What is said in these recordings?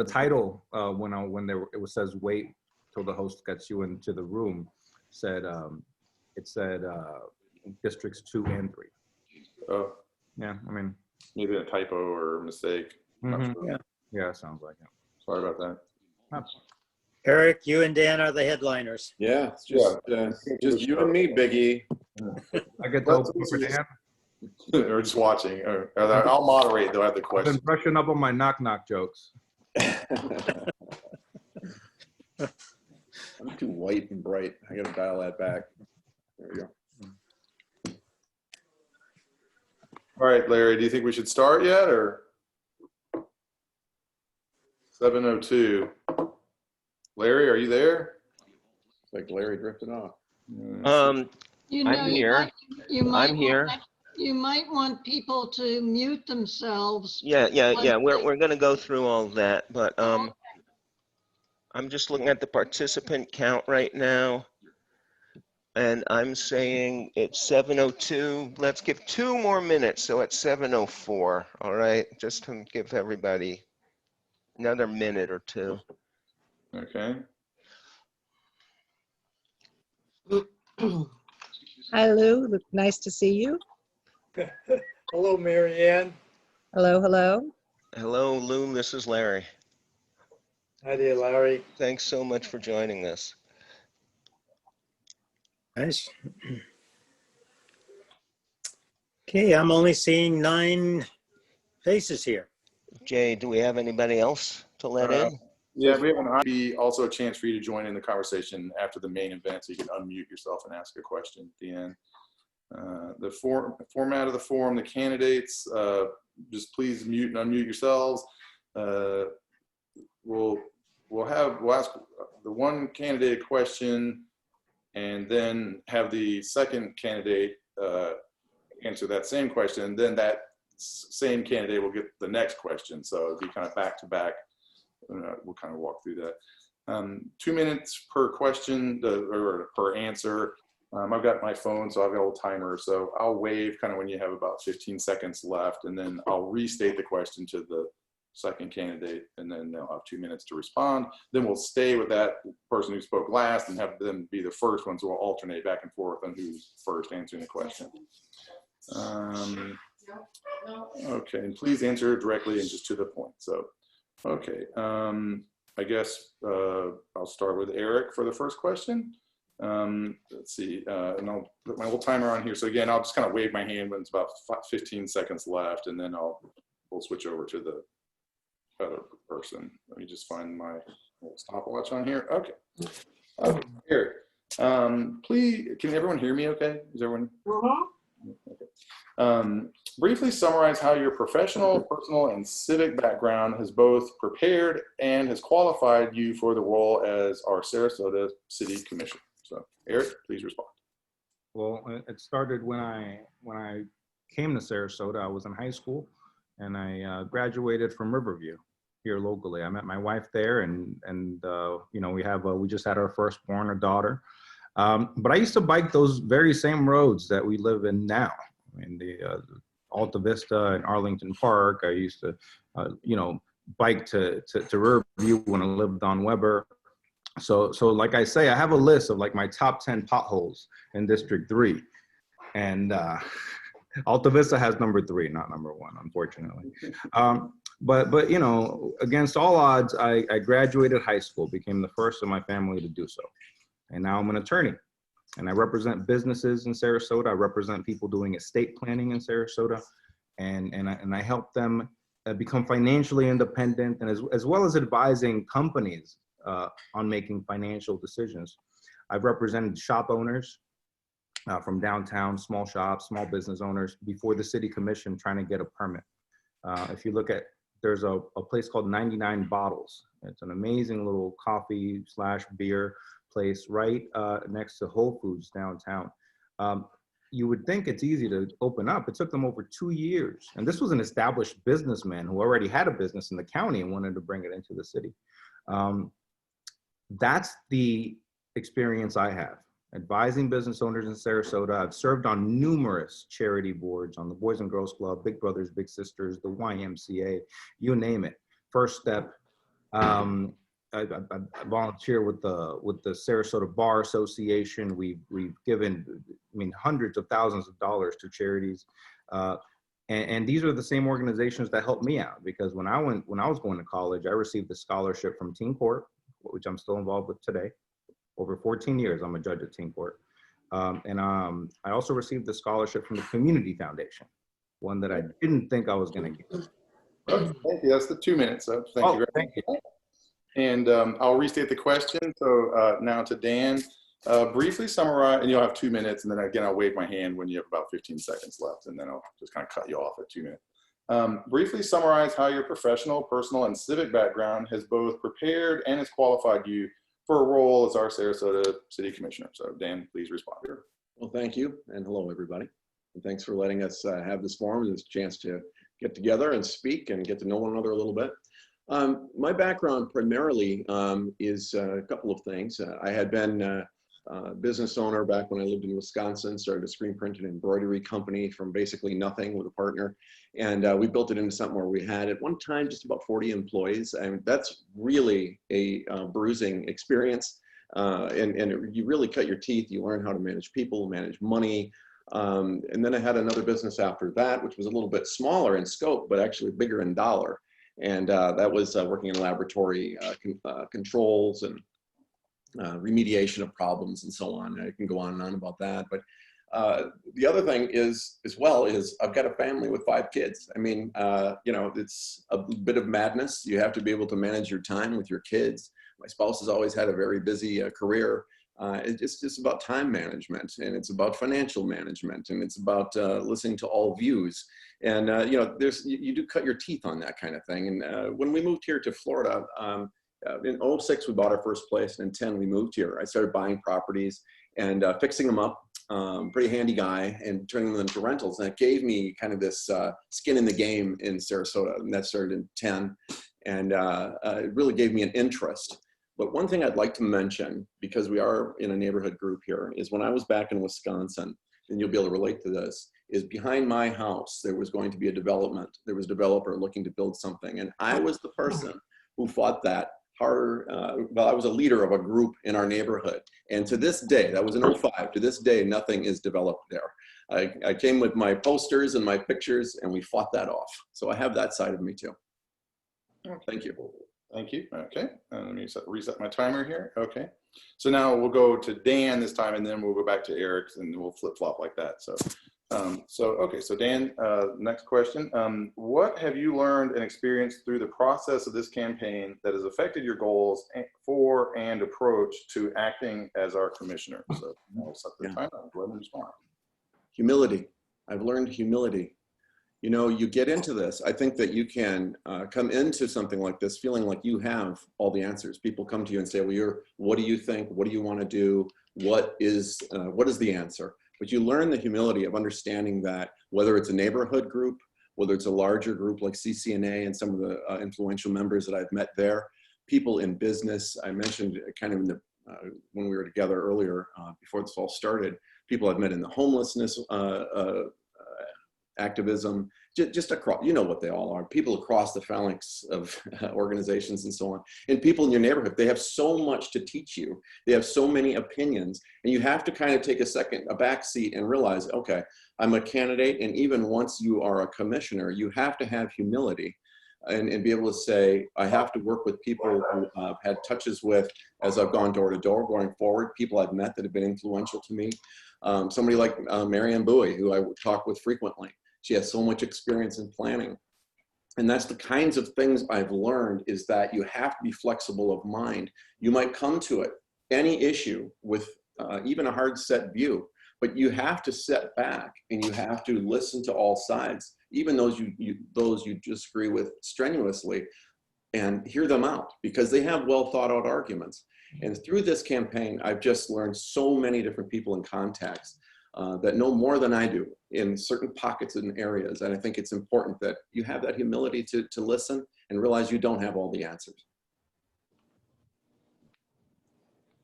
title it says wait till the host gets you into the room said it said districts 2 and 3. Oh, yeah, I mean maybe a typo or a mistake. Mm-hmm. Yeah. Yeah, it sounds like it. Sorry about that. Eric, you and Dan are the headliners. Yeah, it's just you and me, Biggie. I get to open for Dan. Or just watching. Or I'll moderate. They'll have the I've question. been brushing up on my knock jokes. I'm too white and bright. I got to dial that back. There we go. All right, Larry, do you think we should start yet, or 7:02? Larry, are you there? It's like Larry drifted off. You know, I'm here. I'm here. You might want people to mute themselves. Yeah. We're going to go through all that, but I'm just looking at the participant count right now, and I'm saying it's 7:02. Let's give 2 more minutes, so it's 7:04. All right, just to give everybody another minute or 2. Okay. Hi, Lou. Nice to see you. Hello, Mary Ann. Hello, hello. Hello, Lou. This is Larry. Hi there, Larry. Thanks so much for joining us. Nice. Okay, I'm only seeing 9 faces here. Jay, do we have anybody else to let in? Yeah, we have be also a chance for you to join in the conversation after the main event, so you can unmute yourself and ask a question at the end. The format of the forum, the candidates, just please mute and unmute yourselves. We'll ask the one candidate a question, and then have the second candidate answer that same question, and then that same candidate will get the next question. So it'll be kind of back to back. We'll kind of walk through that. 2 minutes per question or per answer. I've got my phone, so I've got a little timer. So I'll wave kind of when you have about 15 seconds left, and then I'll restate the question to the second candidate, and then they'll have 2 minutes to respond. Then we'll stay with that person who spoke last and have them be the first ones. So we'll alternate back and forth on who's first answering the question. Okay, and please answer directly and just to the point. So, okay, I guess I'll start with Eric for the first question. Let's see, and I'll put my little timer on here. So again, I'll just kind of wave my hand when it's about 15 seconds left, and then we'll switch over to the other person. Let me just find my little stopwatch on here. Okay. Eric, please, can everyone hear me okay? Is everyone? Okay. Briefly summarize how your professional, personal, and civic background has both prepared and has qualified you for the role as our Sarasota City Commissioner. So, Eric, please respond. Well, it started when I came to Sarasota. I was in high school, and I graduated from Riverview here locally. I met my wife there, and you know, we just had our firstborn, a daughter. But I used to bike those very same roads that we live in now. I mean, the Alta Vista and Arlington Park. I used to, you know, bike to Riverview when I lived on Weber. So like I say, I have a list of like my top 10 potholes in District 3, and Alta Vista has number 3, not number 1, unfortunately. But you know, against all odds, I graduated high school, became the first in my family to do so, and now I'm an attorney, and I represent businesses in Sarasota. I represent people doing estate planning in Sarasota, and I help them become financially independent, and as well as advising companies on making financial decisions. I've represented shop owners from downtown, small shops, small business owners before the city commission trying to get a permit. If you look at, there's a place called 99 Bottles. It's an amazing little coffee / beer place right next to Whole Foods downtown. You would think it's easy to open up. It took them over 2 years. And this was an established businessman who already had a business in the county and wanted to bring it into the city. That's the experience I have, advising business owners in Sarasota. I've served on numerous charity boards, on the Boys and Girls Club, Big Brothers Big Sisters, the YMCA, you name it. First Step, I volunteer with the Sarasota Bar Association. We've given, I mean, hundreds of thousands of dollars to charities, and these are the same organizations that helped me out, because when I was going to college, I received a scholarship from Teen Court, which I'm still involved with today. Over 14 years, I'm a judge at Teen Court, and I also received the scholarship from the Community Foundation, one that I didn't think I was going to get. Okay, thank you. That's the 2 minutes. So thank you very much. Thank you. And I'll restate the question. So now to Dan, briefly summarize, and you'll have 2 minutes, and then again, I'll wave my hand when you have about 15 seconds left, and then I'll just kind of cut you off at 2 minutes. Briefly summarize how your professional, personal, and civic background has both prepared and has qualified you for a role as our Sarasota City Commissioner. So Dan, please respond. Well, thank you, and hello, everybody. And thanks for letting us have this forum and this chance to get together and speak and get to know one another a little bit. My background primarily is a couple of things. I had been a business owner back when I lived in Wisconsin, started a screen print and embroidery company from basically nothing with a partner. And we built it into something where we had at one time just about 40 employees. And that's really a bruising experience. And you really cut your teeth. You learn how to manage people, manage money. And then I had another business after that, which was a little bit smaller in scope, but actually bigger in dollar. And that was working in laboratory controls and remediation of problems and so on. I can go on and on about that. But the other thing is, as well, is I've got a family with 5 kids. I mean, you know, it's a bit of madness. You have to be able to manage your time with your kids. My spouse has always had a very busy career. It's just about time management, and it's about financial management, and it's about listening to all views. And you know, you do cut your teeth on that kind of thing. And when we moved here to Florida, in 06 we bought our first place, and in 10 we moved here. I started buying properties and fixing them up. Pretty handy guy, and turning them into rentals. And it gave me kind of this skin in the game in Sarasota, and that started in 10, and it really gave me an interest. But one thing I'd like to mention, because we are in a neighborhood group here, is when I was back in Wisconsin, and you'll be able to relate to this, is behind my house, there was going to be a development. There was a developer looking to build something. And I was the person who fought that harder. Well, I was a leader of a group in our neighborhood. And to this day, that was in 05, to this day, nothing is developed there. I came with my posters and my pictures, and we fought that off. So I have that side of me too. Thank you. Thank you. Okay, let me reset my timer here. Okay, so now we'll go to Dan this time, and then we'll go back to Erik, and we'll flip flop like that. So, okay, so Dan, next question. What have you learned and experienced through the process of this campaign that has affected your goals for and approach to acting as our commissioner? So I'll set the timer. Go ahead and respond. Humility. I've learned humility. You know, you get into this, I think that you can come into something like this feeling like you have all the answers. People come to you and say, well, what do you think? What do you want to do? What is the answer? But you learn the humility of understanding that whether it's a neighborhood group, whether it's a larger group like CCNA and some of the influential members that I've met there, people in business, I mentioned kind of in the, when we were together earlier, before this all started, people I've met in the homelessness activism, just across, you know what they all are, people across the phalanx of organizations and so on. And people in your neighborhood, they have so much to teach you. They have so many opinions, and you have to kind of take a back seat and realize, okay, I'm a candidate, and even once you are a commissioner, you have to have humility and be able to say, I have to work with people who I've had touches with as I've gone door to door going forward, people I've met that have been influential to me. Somebody like Marianne Bowie, who I talk with frequently. She has so much experience in planning. And that's the kinds of things I've learned, is that you have to be flexible of mind. You might come to it, any issue, with even a hard set view, but you have to sit back and you have to listen to all sides, even those you disagree with strenuously, and hear them out, because they have well thought out arguments. And through this campaign, I've just learned so many different people and contacts that know more than I do in certain pockets and areas. And I think it's important that you have that humility to listen and realize you don't have all the answers.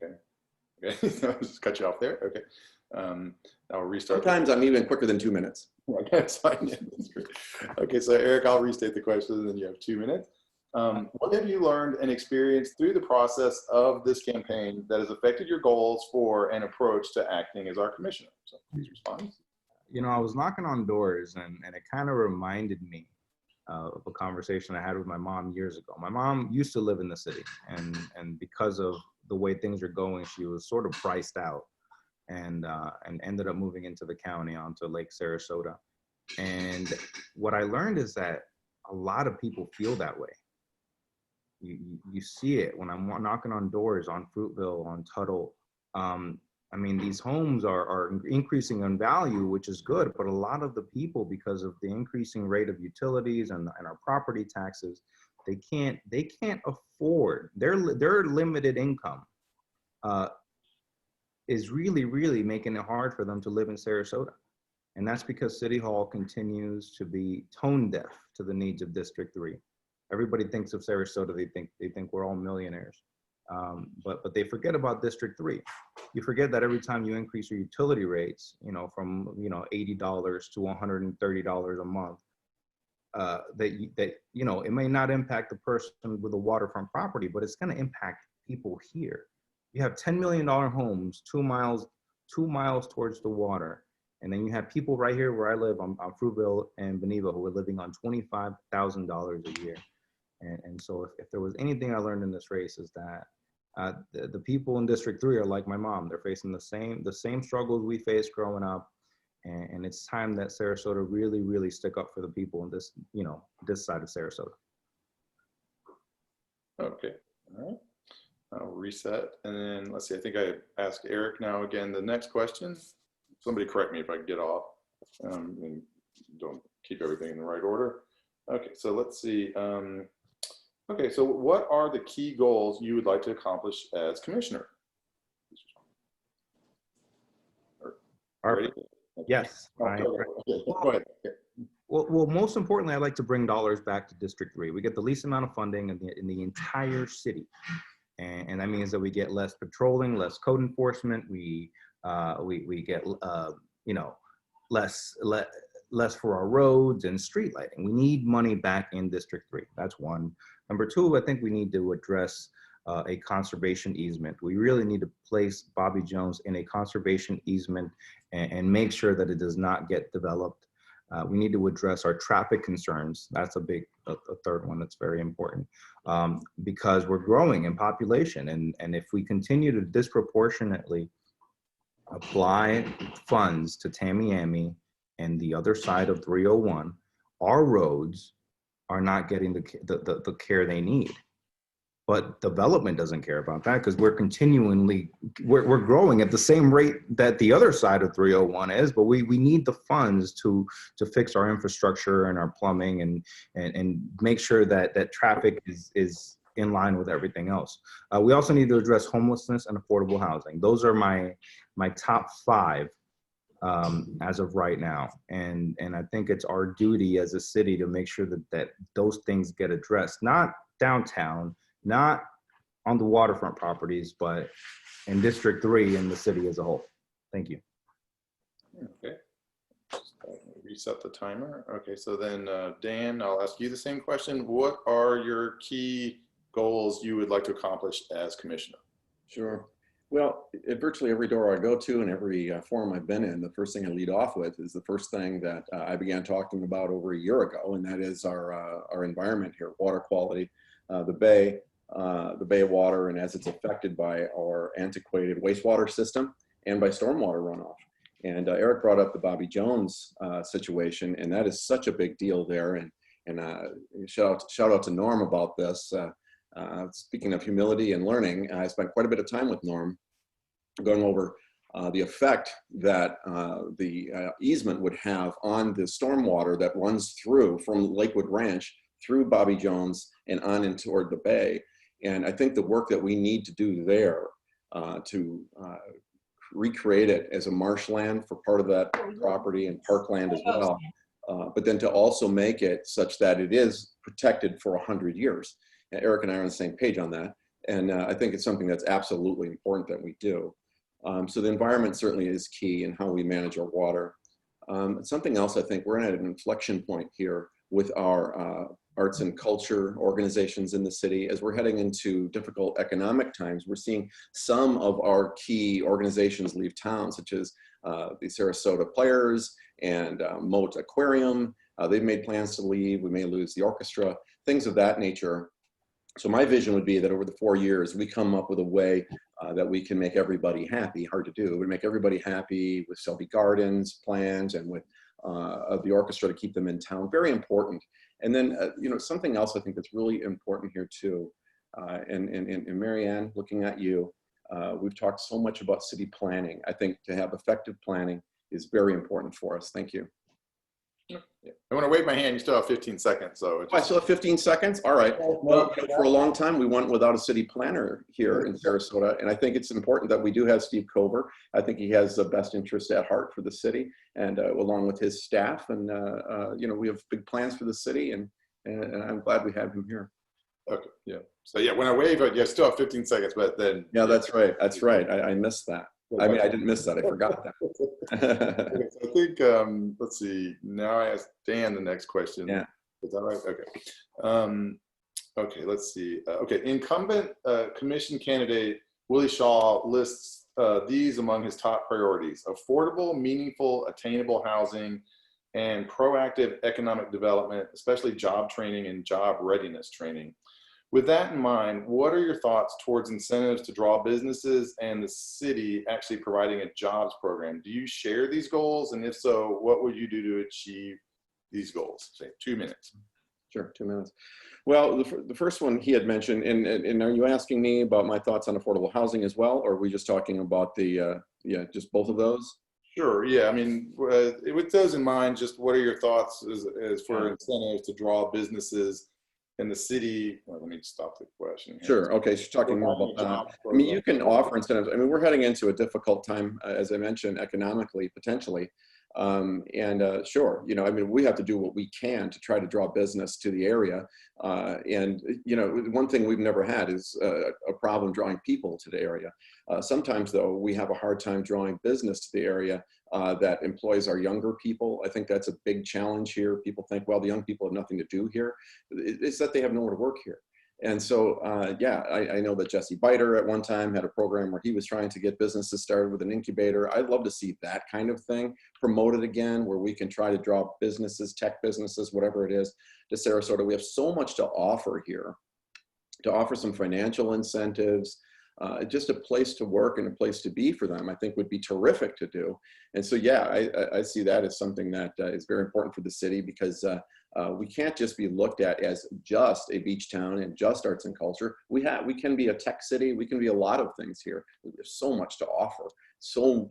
Okay. I'll just cut you off there. Okay. I'll restart. Sometimes I'm even quicker than 2 minutes. Okay, that's fine. Yeah, that's great. Okay, so Erik, I'll restate the question, and then you have 2 minutes. What have you learned and experienced through the process of this campaign that has affected your goals for an approach to acting as our commissioner? So please respond. You know, I was knocking on doors, and it kind of reminded me of a conversation I had with my mom years ago. My mom used to live in the city, and because of the way things are going, she was sort of priced out, and ended up moving into the county onto Lake Sarasota. And what I learned is that a lot of people feel that way. You see it when I'm knocking on doors on Fruitville, on Tuttle. I mean, these homes are increasing in value, which is good, but a lot of the people, because of the increasing rate of utilities and our property taxes, they can't afford, their limited income is really making it hard for them to live in Sarasota. And that's because City Hall continues to be tone deaf to the needs of District 3. Everybody thinks of Sarasota, they think we're all millionaires. But they forget about District 3. You forget that every time you increase your utility rates, you know, from $80 to $130 a month, that you know, it may not impact the person with a waterfront property, but it's going to impact people here. You have $10 million homes 2 miles towards the water, and then you have people right here where I live on Fruitville and Beneva who are living on $25,000 a year. And so if there was anything I learned in this race, is that the people in District 3 are like my mom. They're facing the same struggles we faced growing up. And it's time that Sarasota really stick up for the people in this, you know, this side of Sarasota. Okay, all right. I'll reset. And then let's see, I think I asked Eric now again the next question. Somebody correct me if I get off, and don't keep everything in the right order. Okay, so let's see. Okay, so what are the key goals you would like to accomplish as commissioner? Ready? Yes. Okay, go ahead. Well, most importantly, I'd like to bring dollars back to District 3. We get the least amount of funding in the entire city. And that means that we get less patrolling, less code enforcement. We get, you know, less for our roads and street lighting. We need money back in District 3. That's one. Number two, I think we need to address a conservation easement. We really need to place Bobby Jones in a conservation easement and make sure that it does not get developed. We need to address our traffic concerns. That's a third one that's very important, because we're growing in population. And if we continue to disproportionately apply funds to Tamiami and the other side of 301, our roads are not getting the care they need. But development doesn't care about that, because we're growing at the same rate that the other side of 301 is, but we need the funds to fix our infrastructure and our plumbing and make sure that traffic is in line with everything else. We also need to address homelessness and affordable housing. Those are my top 5 as of right now. And I think it's our duty as a city to make sure that those things get addressed, not downtown, not on the waterfront properties, but in District 3 and the city as a whole. Thank you. Okay, reset the timer. Okay, so then Dan, I'll ask you the same question. What are your key goals you would like to accomplish as commissioner? Sure. Well, at virtually every door I go to and every forum I've been in, the first thing I lead off with is the first thing that I began talking about over a year ago, and that is our environment here, water quality, the bay water, and as it's affected by our antiquated wastewater system and by stormwater runoff. And Eric brought up the Bobby Jones situation, and that is such a big deal there. And shout out to Norm about this. Speaking of humility and learning, I spent quite a bit of time with Norm going over the effect that the easement would have on the stormwater that runs through from Lakewood Ranch through Bobby Jones and on and toward the bay. And I think the work that we need to do there to recreate it as a marshland for part of that property and parkland as well, but then to also make it such that it is protected for 100 years. And Eric and I are on the same page on that. And I think it's something that's absolutely important that we do. So the environment certainly is key in how we manage our water. Something else, I think we're at an inflection point here with our arts and culture organizations in the city. As we're heading into difficult economic times, we're seeing some of our key organizations leave town, such as the Sarasota Players and Moat Aquarium. They've made plans to leave. We may lose the orchestra, things of that nature. So my vision would be that over the 4 years, we come up with a way that we can make everybody happy. Hard to do. We make everybody happy with Selby Gardens plans and with the orchestra to keep them in town. Very important. And then, you know, something else I think that's really important here too. And Marianne, looking at you, we've talked so much about city planning. I think to have effective planning is very important for us. Thank you. I want to wave my hand. You still have 15 seconds. So I still have 15 seconds. All right. Well, for a long time, we went without a city planner here in Sarasota. And I think it's important that we do have Steve Cover. I think he has the best interest at heart for the city and along with his staff. And, you know, we have big plans for the city and I'm glad we have him here. Okay. Yeah. So yeah, when I wave, you still have 15 seconds, but then. Yeah, that's right. That's right. I missed that. I mean, I didn't miss that. I forgot that. Okay, so I think, let's see, now I ask Dan the next question. Yeah. Is that right? Okay. Okay, let's see. Okay, incumbent commission candidate Willie Shaw lists these among his top priorities: affordable, meaningful, attainable housing, and proactive economic development, especially job training and job readiness training. With that in mind, what are your thoughts towards incentives to draw businesses and the city actually providing a jobs program? Do you share these goals? And if so, what would you do to achieve these goals? Say 2 minutes. Sure, 2 minutes. Well, the first one he had mentioned, and are you asking me about my thoughts on affordable housing as well? Or are we just talking about the, yeah, just both of those? Sure, yeah, I mean, with those in mind, just what are your thoughts as for incentives to draw businesses in the city? Well, let me stop the question here. Sure. Okay. So you're talking more about that. I mean, you can offer incentives. I mean, we're heading into a difficult time, as I mentioned, economically, potentially. Sure, you know, I mean, we have to do what we can to try to draw business to the area. And, you know, one thing we've never had is a problem drawing people to the area. Sometimes, though, we have a hard time drawing business to the area that employs our younger people. I think that's a big challenge here. People think, well, the young people have nothing to do here. It's that they have nowhere to work here. And so, yeah, I know that Jesse Biter at one time had a program where he was trying to get businesses started with an incubator. I'd love to see that kind of thing promoted again, where we can try to draw businesses, tech businesses, whatever it is, to Sarasota. We have so much to offer here, to offer some financial incentives, just a place to work and a place to be for them, I think would be terrific to do. And so, yeah, I see that as something that is very important for the city, because we can't just be looked at as just a beach town and just arts and culture. We can be a tech city. We can be a lot of things here. There's so much to offer, so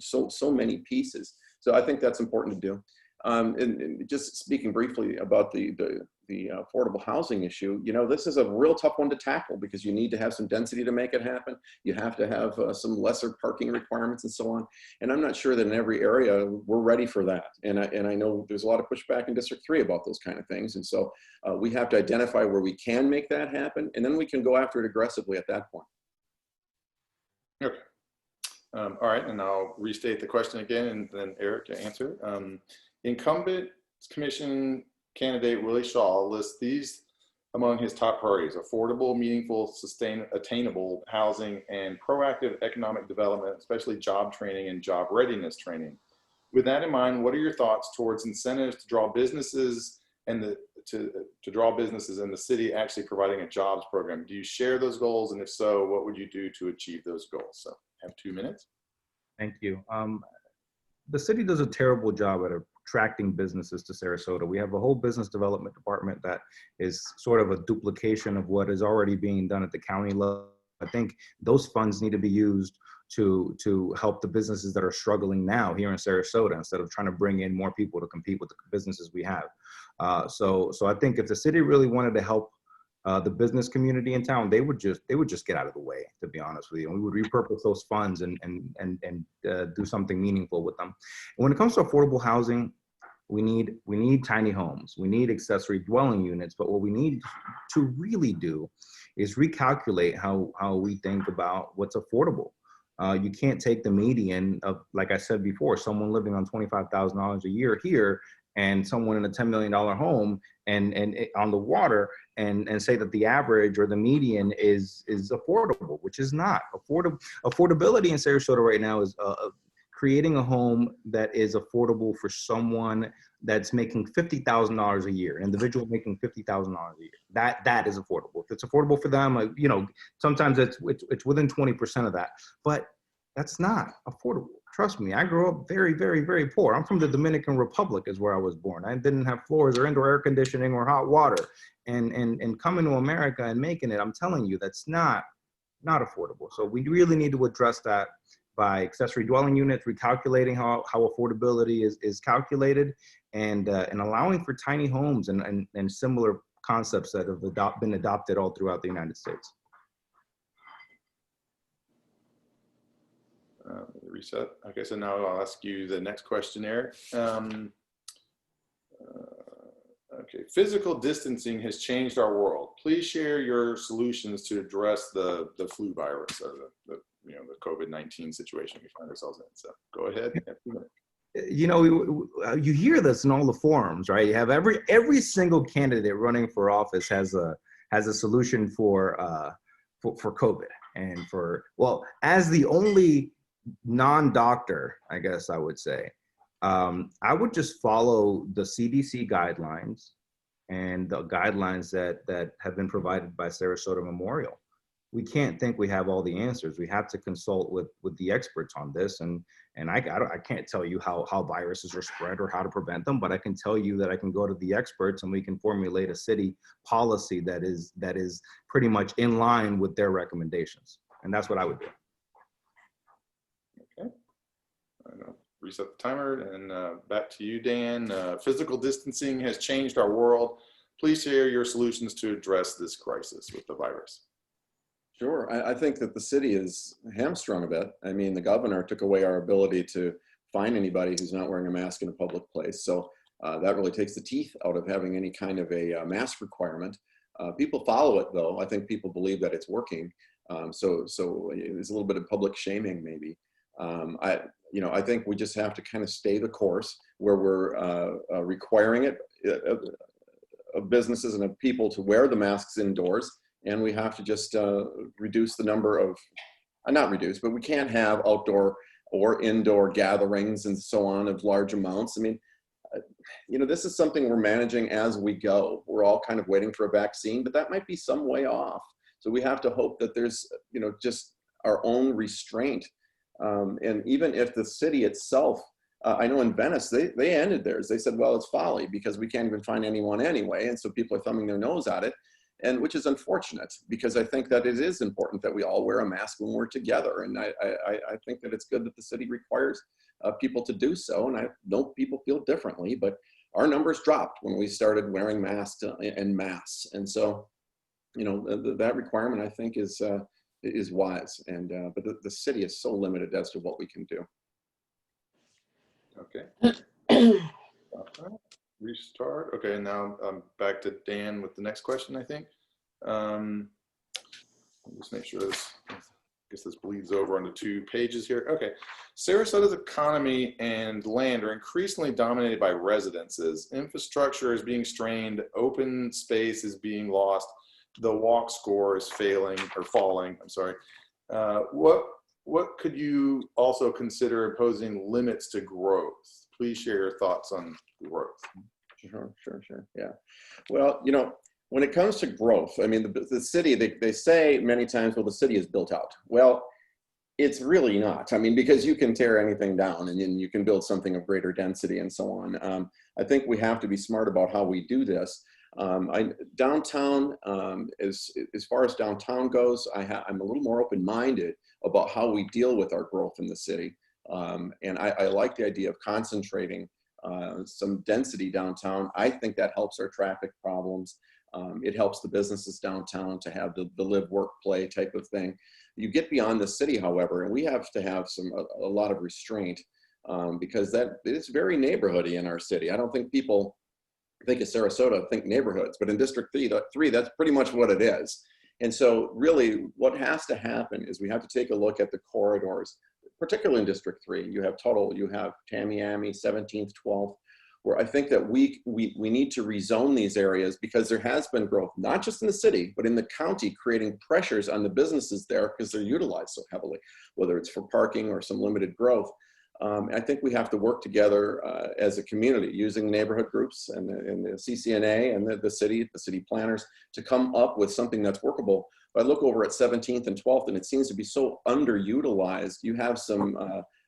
many pieces. So I think that's important to do. And just speaking briefly about the affordable housing issue, you know, this is a real tough one to tackle because you need to have some density to make it happen. You have to have some lesser parking requirements and so on. And I'm not sure that in every area we're ready for that. And I know there's a lot of pushback in District 3 about those kind of things. And so we have to identify where we can make that happen, and then we can go after it aggressively at that point. Okay. All right, and I'll restate the question again, and then Eric can answer. Incumbent commission candidate Willie Shaw lists these among his top priorities: affordable, meaningful, attainable housing, and proactive economic development, especially job training and job readiness training. With that in mind, what are your thoughts towards incentives to draw businesses and to draw businesses in the city actually providing a jobs program? Do you share those goals? And if so, what would you do to achieve those goals? So I have 2 minutes. Thank you. The city does a terrible job at attracting businesses to Sarasota. We have a whole business development department that is sort of a duplication of what is already being done at the county level. I think those funds need to be used to help the businesses that are struggling now here in Sarasota, instead of trying to bring in more people to compete with the businesses we have. So I think if the city really wanted to help the business community in town, they would just get out of the way, to be honest with you. And we would repurpose those funds and do something meaningful with them. And when it comes to affordable housing, we need tiny homes, we need accessory dwelling units, but what we need to really do is recalculate how we think about what's affordable. You can't take the median of, like I said before, someone living on $25,000 a year here and someone in a $10 million home and on the water and say that the average or the median is affordable, which is not. Affordability in Sarasota right now is creating a home that is affordable for someone that's making $50,000 a year, an individual making $50,000 a year. That is affordable. If it's affordable for them, sometimes it's within 20% of that, but that's not affordable. Trust me, I grew up very, very, very poor. I'm from the Dominican Republic is where I was born. I didn't have floors or indoor air conditioning or hot water. And coming to America and making it, I'm telling you, that's not affordable. So we really need to address that by accessory dwelling units, recalculating how affordability is calculated, and allowing for tiny homes and similar concepts that have been adopted all throughout the United States. Reset. Okay, so now I'll ask you the next question, Eric. Okay, physical distancing has changed our world. Please share your solutions to address the flu virus or the COVID-19 situation we find ourselves in. So go ahead. You hear this in all the forums, right? You have every single candidate running for office has a solution for COVID, and as the only non-doctor, I guess I would say, I would just follow the CDC guidelines and the guidelines that have been provided by Sarasota Memorial. We can't think we have all the answers. We have to consult with the experts on this. And I can't tell you how viruses are spread or how to prevent them, but I can tell you that I can go to the experts and we can formulate a city policy that is pretty much in line with their recommendations. And that's what I would do. Okay. I'm gonna reset the timer and back to you, Dan. Physical distancing has changed our world. Please share your solutions to address this crisis with the virus. Sure. I think that the city is hamstrung a bit. I mean, the governor took away our ability to fine anybody who's not wearing a mask in a public place. So that really takes the teeth out of having any kind of a mask requirement. People follow it, though. I think people believe that it's working. So there's a little bit of public shaming, maybe. I think we just have to kind of stay the course where we're requiring it of businesses and of people to wear the masks indoors. And we have to just reduce the number of, not reduce, but we can't have outdoor or indoor gatherings and so on of large amounts. I mean, this is something we're managing as we go. We're all kind of waiting for a vaccine, but that might be some way off. So we have to hope that there's, just our own restraint. And even if the city itself, I know in Venice, they ended theirs. They said, well, it's folly because we can't even find anyone anyway. And so people are thumbing their nose at it. And which is unfortunate because I think that it is important that we all wear a mask when we're together. And I think that it's good that the city requires people to do so. And I know people feel differently, but our numbers dropped when we started wearing masks en masse. And so, that requirement I think is wise. And but the city is so limited as to what we can do. Okay. Restart. Okay, now I'm back to Dan with the next question, I think. Just make sure this, I guess this bleeds over onto 2 pages here. Okay, Sarasota's economy and land are increasingly dominated by residences. Infrastructure is being strained, open space is being lost, the walk score is falling, I'm sorry. What could you also consider imposing limits to growth? Please share your thoughts on growth. Sure. Yeah. Well, when it comes to growth, I mean, the city, they say many times, well, the city is built out. Well, it's really not. I mean, because you can tear anything down and then you can build something of greater density and so on. I think we have to be smart about how we do this. Downtown, as far as downtown goes, I'm a little more open-minded about how we deal with our growth in the city. And I like the idea of concentrating some density downtown. I think that helps our traffic problems. It helps the businesses downtown to have the live, work, play type of thing. You get beyond the city, however, and we have to have a lot of restraint because it's very neighborhoody in our city. I don't think people think of Sarasota, think neighborhoods, but in District 3, that's pretty much what it is. And so really what has to happen is we have to take a look at the corridors, particularly in District 3. You have Tamiami, 17th, 12th. where I think that we need to rezone these areas, because there has been growth, not just in the city, but in the county, creating pressures on the businesses there because they're utilized so heavily, whether it's for parking or some limited growth. I think we have to work together as a community, using neighborhood groups and the CCNA and the city planners, to come up with something that's workable. But I look over at 17th and 12th, and it seems to be so underutilized. You have some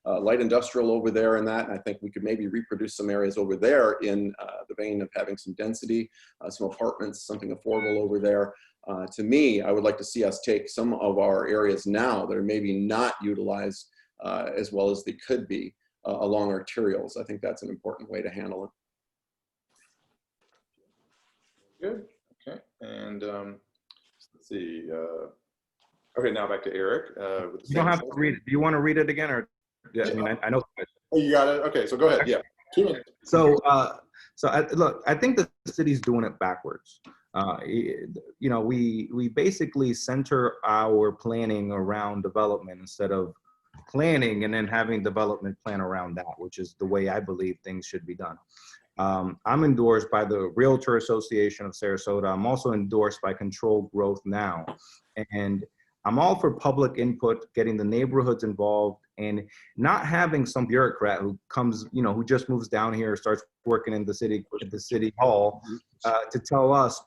light industrial over there and that, and I think we could maybe reproduce some areas over there in the vein of having some density, some apartments, something affordable over there. To me, I would like to see us take some of our areas now that are maybe not utilized as well as they could be along arterials. I think that's an important way to handle it. Good. Okay. And let's see. Okay, now back to Erik. You don't have to read it. Do you want to read it again, or? Yeah, I mean, I know. Oh, you got it. Okay, so go ahead. Yeah. 2 minutes. So, look, I think the city's doing it backwards. You know, we basically center our planning around development instead of planning and then having development plan around that, which is the way I believe things should be done. I'm endorsed by the Realtor Association of Sarasota. I'm also endorsed by Controlled Growth Now. And I'm all for public input, getting the neighborhoods involved, and not having some bureaucrat who comes, you know, who just moves down here, starts working in the city, at the city hall, to tell us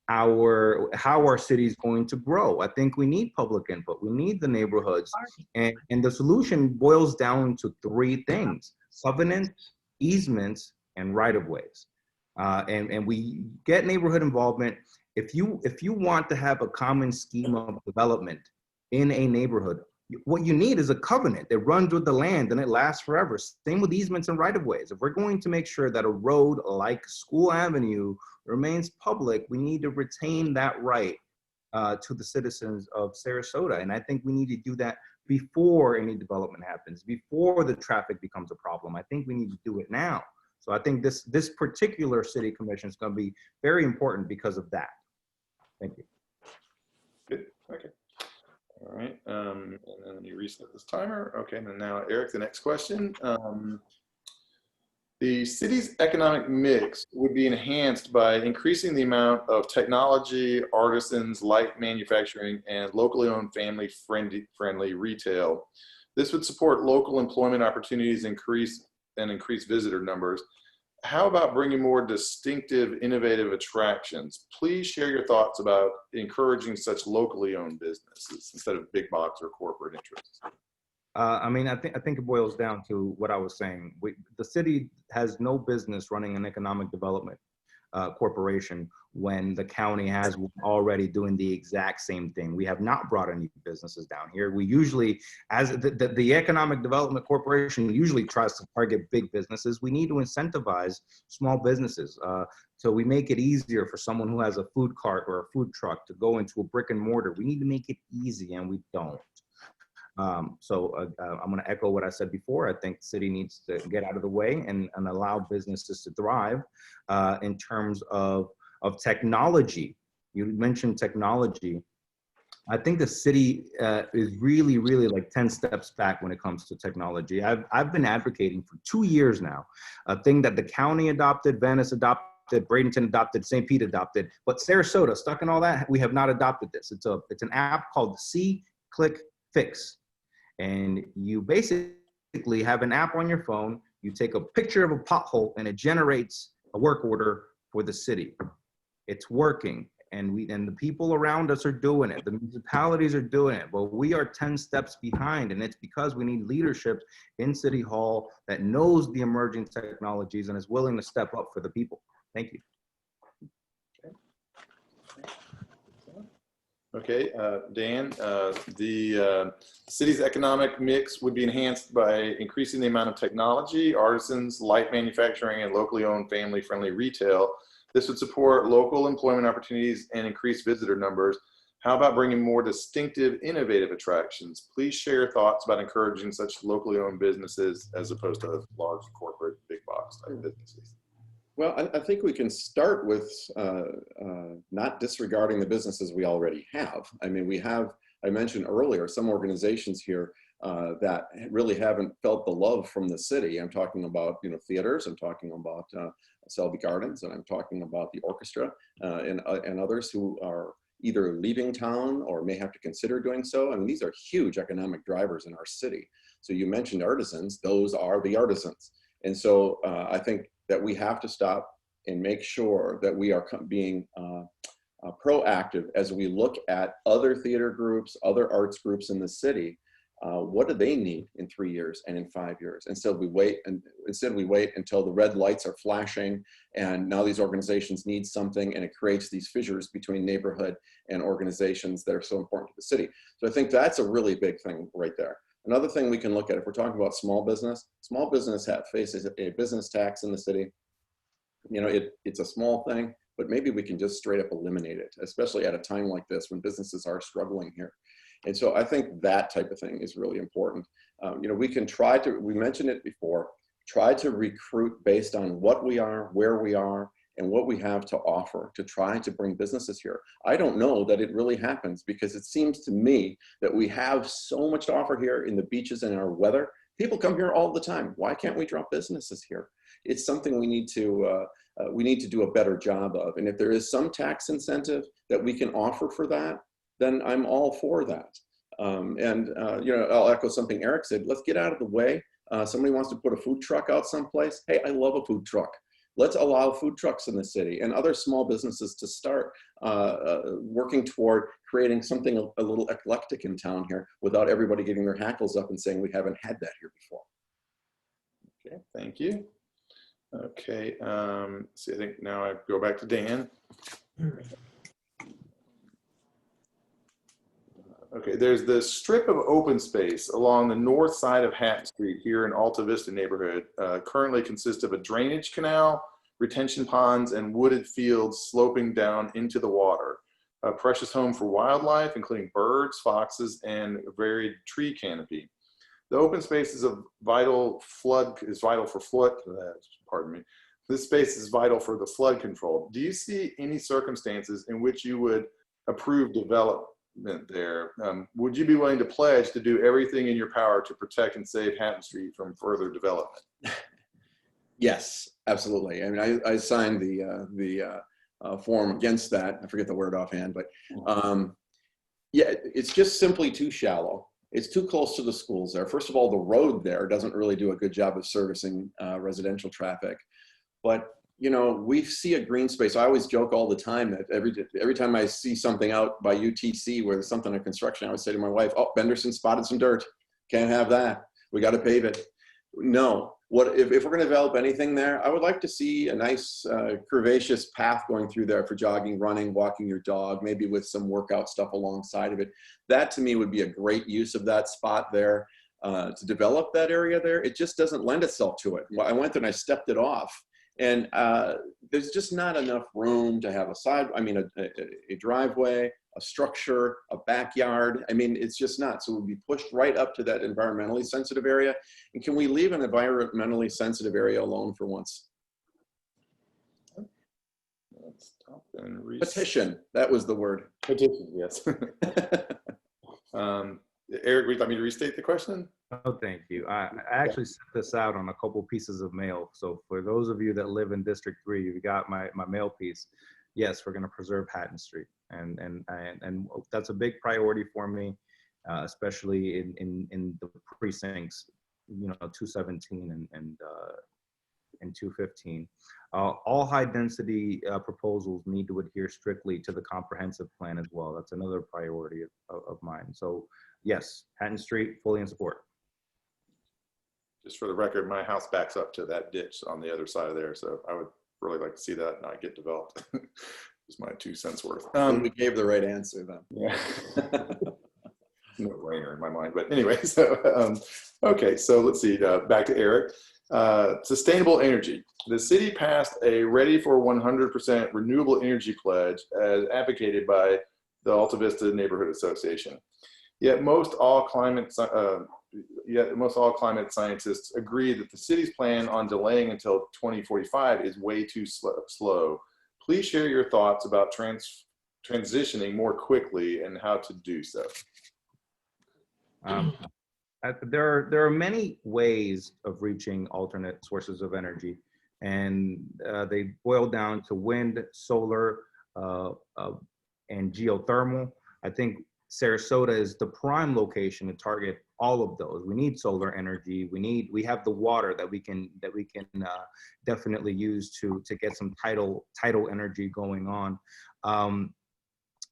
how our city is going to grow. I think we need public input. We need the neighborhoods. And the solution boils down to 3 things: covenants, easements, and right-of-ways. And we get neighborhood involvement. If you want to have a common scheme of development in a neighborhood, what you need is a covenant that runs with the land and it lasts forever. Same with easements and right-of-ways. If we're going to make sure that a road like School Avenue remains public, we need to retain that right to the citizens of Sarasota. And I think we need to do that before any development happens, before the traffic becomes a problem. I think we need to do it now. So I think this particular city commission is going to be very important because of that. Thank you. Good. Okay. All right. And then let me reset this timer. Okay. And then now, Erik, the next question. The city's economic mix would be enhanced by increasing the amount of technology, artisans, light manufacturing, and locally owned family-friendly retail. This would support local employment opportunities, increase visitor numbers. How about bringing more distinctive, innovative attractions? Please share your thoughts about encouraging such locally owned businesses instead of big box or corporate interests. I mean, I think it boils down to what I was saying. The city has no business running an economic development corporation when the county has already doing the exact same thing. We have not brought any businesses down here. We usually, as the Economic Development Corporation usually tries to target big businesses. We need to incentivize small businesses. So we make it easier for someone who has a food cart or a food truck to go into a brick and mortar. We need to make it easy, and we don't. I'm going to echo what I said before. I think the city needs to get out of the way and allow businesses to thrive in terms of technology. You mentioned technology. I think the city is really like 10 steps back when it comes to technology. I've been advocating for 2 years now, a thing that the county adopted, Venice adopted, Bradenton adopted, St. Pete adopted, but Sarasota, stuck in all that, we have not adopted this. It's an app called See, Click, Fix. And you basically have an app on your phone, you take a picture of a pothole and it generates a work order for the city. It's working, and the people around us are doing it. The municipalities are doing it, but we are 10 steps behind, and it's because we need leadership in City Hall that knows the emerging technologies and is willing to step up for the people. Thank you. Okay, Dan, the city's economic mix would be enhanced by increasing the amount of technology, artisans, light manufacturing, and locally owned family-friendly retail. This would support local employment opportunities and increase visitor numbers. How about bringing more distinctive, innovative attractions? Please share your thoughts about encouraging such locally owned businesses as opposed to large corporate, big box type businesses. Well, I think we can start with not disregarding the businesses we already have. I mean, I mentioned earlier, some organizations here that really haven't felt the love from the city. I'm talking about, you know, theaters, I'm talking about Selby Gardens, and I'm talking about the orchestra and others who are either leaving town or may have to consider doing so. I mean, these are huge economic drivers in our city. So you mentioned artisans, those are the artisans. And so I think that we have to stop and make sure that we are being proactive as we look at other theater groups, other arts groups in the city. What do they need in 3 years and in 5 years? Instead we wait until the red lights are flashing and now these organizations need something, and it creates these fissures between neighborhood and organizations that are so important to the city. So I think that's a really big thing right there. Another thing we can look at, if we're talking about small business faces a business tax in the city. You know, it's a small thing, but maybe we can just straight up eliminate it, especially at a time like this when businesses are struggling here. And so I think that type of thing is really important. You know, we can try to, we mentioned it before, try to recruit based on what we are, where we are, and what we have to offer to try to bring businesses here. I don't know that it really happens, because it seems to me that we have so much to offer here in the beaches and our weather. People come here all the time. Why can't we drop businesses here? It's something we need to do a better job of. And if there is some tax incentive that we can offer for that, then I'm all for that. You know, I'll echo something Eric said. Let's get out of the way. Somebody wants to put a food truck out someplace. Hey, I love a food truck. Let's allow food trucks in the city and other small businesses to start working toward creating something a little eclectic in town here without everybody getting their hackles up and saying we haven't had that here before. Okay, thank you. Okay, see, I think now I go back to Dan. Okay, there's this strip of open space along the north side of Hatton Street here in Alta Vista neighborhood. Currently consists of a drainage canal, retention ponds, and wooded fields sloping down into the water. A precious home for wildlife, including birds, foxes, and a varied tree canopy. The open space is vital for flood, pardon me. This space is vital for the flood control. Do you see any circumstances in which you would approve development there? Would you be willing to pledge to do everything in your power to protect and save Hatton Street from further development? Yes, absolutely. I mean, I signed the form against that. I forget the word offhand, but yeah, it's just simply too shallow. It's too close to the schools there. First of all, the road there doesn't really do a good job of servicing residential traffic. But, you know, we see a green space. I always joke all the time that every time I see something out by UTC where there's something in construction, I always say to my wife, oh, Benderson spotted some dirt. Can't have that. We got to pave it. No. If we're going to develop anything there, I would like to see a nice curvaceous path going through there for jogging, running, walking your dog, maybe with some workout stuff alongside of it. That to me would be a great use of that spot there to develop that area there. It just doesn't lend itself to it. I went there and I stepped it off, and there's just not enough room to have a driveway, a structure, a backyard. I mean, it's just not. So we'll be pushed right up to that environmentally sensitive area. And can we leave an environmentally sensitive area alone for once? Let's stop and Petition, that was the word. Petition, yes. Eric, would you like me to restate the question? Oh, thank you. I actually sent this out on a couple pieces of mail. So for those of you that live in District 3, you got my mail piece. Yes, we're going to preserve Hatton Street, and that's a big priority for me, especially in the precincts, you know, 217 and 215. All high density proposals need to adhere strictly to the comprehensive plan as well. That's another priority of mine. So yes, Hatton Street, fully in support. Just for the record, my house backs up to that ditch on the other side of there, so I would really like to see that not get developed. Just my 2 cents worth. We gave the right answer then. Yeah. No brainer in my mind, but anyway, so okay, so let's see, back to Eric. Sustainable energy. The city passed a Ready for 100% renewable energy pledge as advocated by the Alta Vista Neighborhood Association. Yet most all climate scientists agree that the city's plan on delaying until 2045 is way too slow. Please share your thoughts about transitioning more quickly and how to do so. There are many ways of reaching alternate sources of energy, and they boil down to wind, solar, and geothermal. I think Sarasota is the prime location to target all of those. We need solar energy. We have the water that we can definitely use to get some tidal energy going on.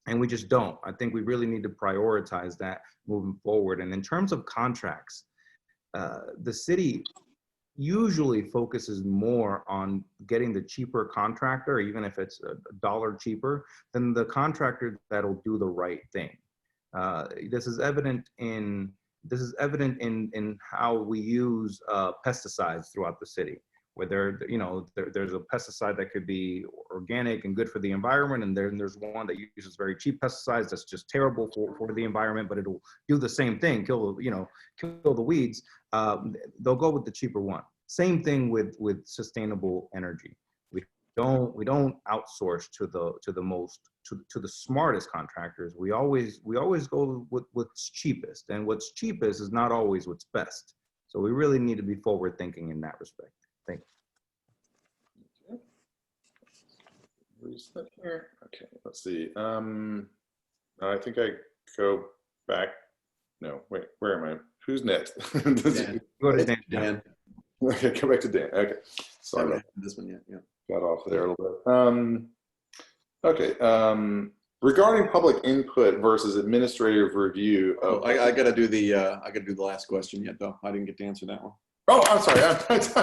And we just don't. I think we really need to prioritize that moving forward. And in terms of contracts, the city usually focuses more on getting the cheaper contractor, even if it's a dollar cheaper, than the contractor that'll do the right thing. This is evident in how we use pesticides throughout the city, where there's a pesticide that could be organic and good for the environment, and then there's one that uses very cheap pesticides that's just terrible for the environment, but it'll do the same thing, kill the weeds. They'll go with the cheaper one. Same thing with sustainable energy. We don't outsource to the smartest contractors. We always go with what's cheapest, and what's cheapest is not always what's best. So we really need to be forward thinking in that respect. Thank you. Okay. Reset here. Okay, let's see. I think I go back. No, wait, where am I? Who's next? Dan. Go ahead, Dan. Dan. Okay, go back to Dan. Okay, sorry about This one yet. Yeah. got off there a little bit. Okay. Regarding public input versus administrative review. Oh, I got to do the last question yet, though. I didn't get to answer that one. Oh, I'm sorry. I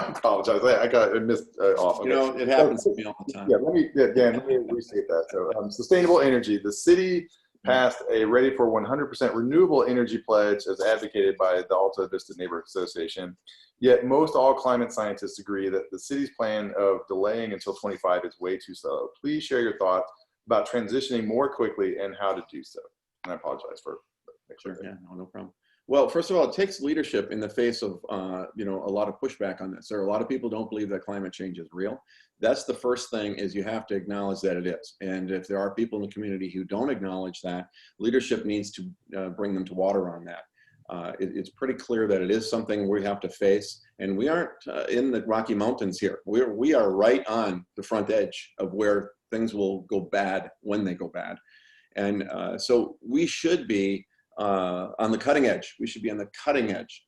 apologize. I missed off. Okay. You know, it happens to me all the time. Yeah, Dan, let me restate that. So, sustainable energy. The city passed a Ready for 100% renewable energy pledge as advocated by the Alta Vista Neighborhood Association. Yet most all climate scientists agree that the city's plan of delaying until 25 is way too slow. Please share your thoughts about transitioning more quickly and how to do so. And I apologize for Sure. Yeah, no problem. Well, first of all, it takes leadership in the face of a lot of pushback on this. There are a lot of people don't believe that climate change is real. That's the first thing, is you have to acknowledge that it is. And if there are people in the community who don't acknowledge that, leadership needs to bring them to water on that. It's pretty clear that it is something we have to face, and we aren't in the Rocky Mountains here. We are right on the front edge of where things will go bad when they go bad. And so we should be on the cutting edge. We should be on the cutting edge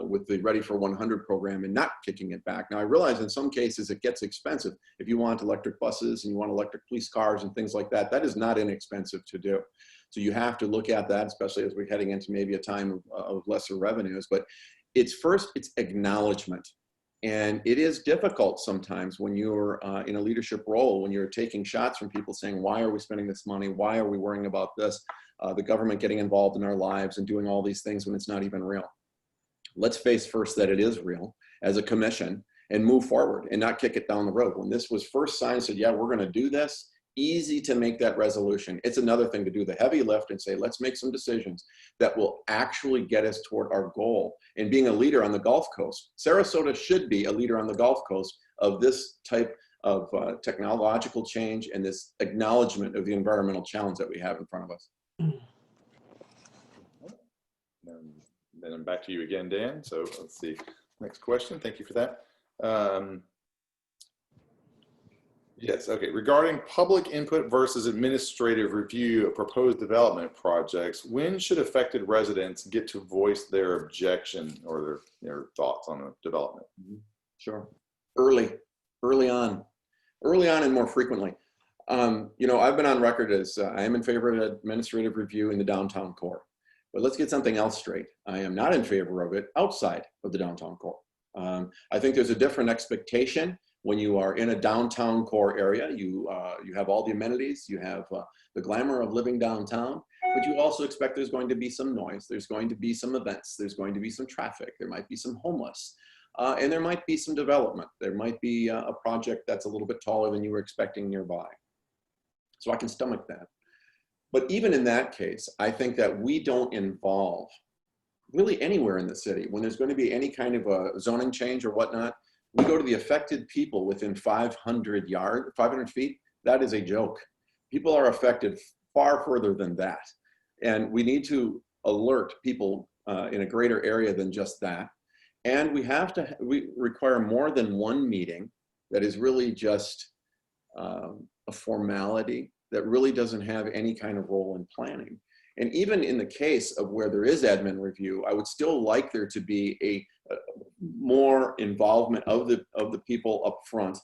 with the Ready for 100 program and not kicking it back. Now, I realize in some cases it gets expensive. If you want electric buses and you want electric police cars and things like that, that is not inexpensive to do. So you have to look at that, especially as we're heading into maybe a time of lesser revenues. But it's acknowledgement. And it is difficult sometimes when you're in a leadership role, when you're taking shots from people saying, why are we spending this money? Why are we worrying about this? The government getting involved in our lives and doing all these things when it's not even real. Let's face first that it is real as a commission and move forward and not kick it down the road. When this was first signed, said, yeah, we're going to do this. Easy to make that resolution. It's another thing to do the heavy lift and say, let's make some decisions that will actually get us toward our goal. And being a leader on the Gulf Coast, Sarasota should be a leader on the Gulf Coast of this type of technological change and this acknowledgement of the environmental challenge that we have in front of us. Then I'm back to you again, Dan. So let's see. Next question. Thank you for that. Yes, okay. Regarding public input versus administrative review of proposed development projects, when should affected residents get to voice their objection or their thoughts on a development? Sure. Early on and more frequently. I've been on record as I am in favor of administrative review in the downtown core. But let's get something else straight. I am not in favor of it outside of the downtown core. I think there's a different expectation when you are in a downtown core area. You have all the amenities, you have the glamour of living downtown, but you also expect there's going to be some noise, there's going to be some events, there's going to be some traffic, there might be some homeless, and there might be some development. There might be a project that's a little bit taller than you were expecting nearby. So I can stomach that. But even in that case, I think that we don't involve really anywhere in the city when there's going to be any kind of a zoning change or whatnot. We go to the affected people within 500 feet. That is a joke. People are affected far further than that. And we need to alert people in a greater area than just that. And we require more than one meeting that is really just a formality that really doesn't have any kind of role in planning. And even in the case of where there is admin review, I would still like there to be a more involvement of the people up front,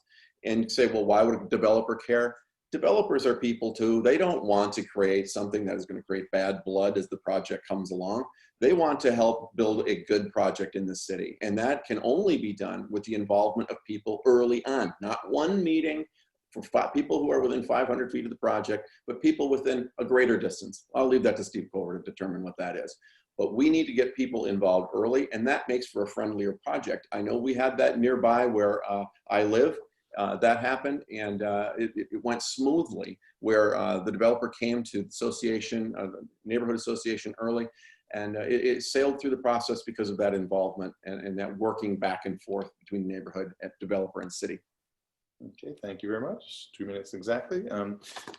and say, well, why would a developer care? Developers are people too. They don't want to create something that is going to create bad blood as the project comes along. They want to help build a good project in the city. And that can only be done with the involvement of people early on, not one meeting for people who are within 500 feet of the project, but people within a greater distance. I'll leave that to Steve Culver to determine what that is. But we need to get people involved early, and that makes for a friendlier project. I know we had that nearby where I live. That happened, and it went smoothly, where the developer came to the association, the neighborhood association early, and it sailed through the process because of that involvement and that working back and forth between neighborhood, developer, and city. Okay, thank you very much. 2 minutes exactly.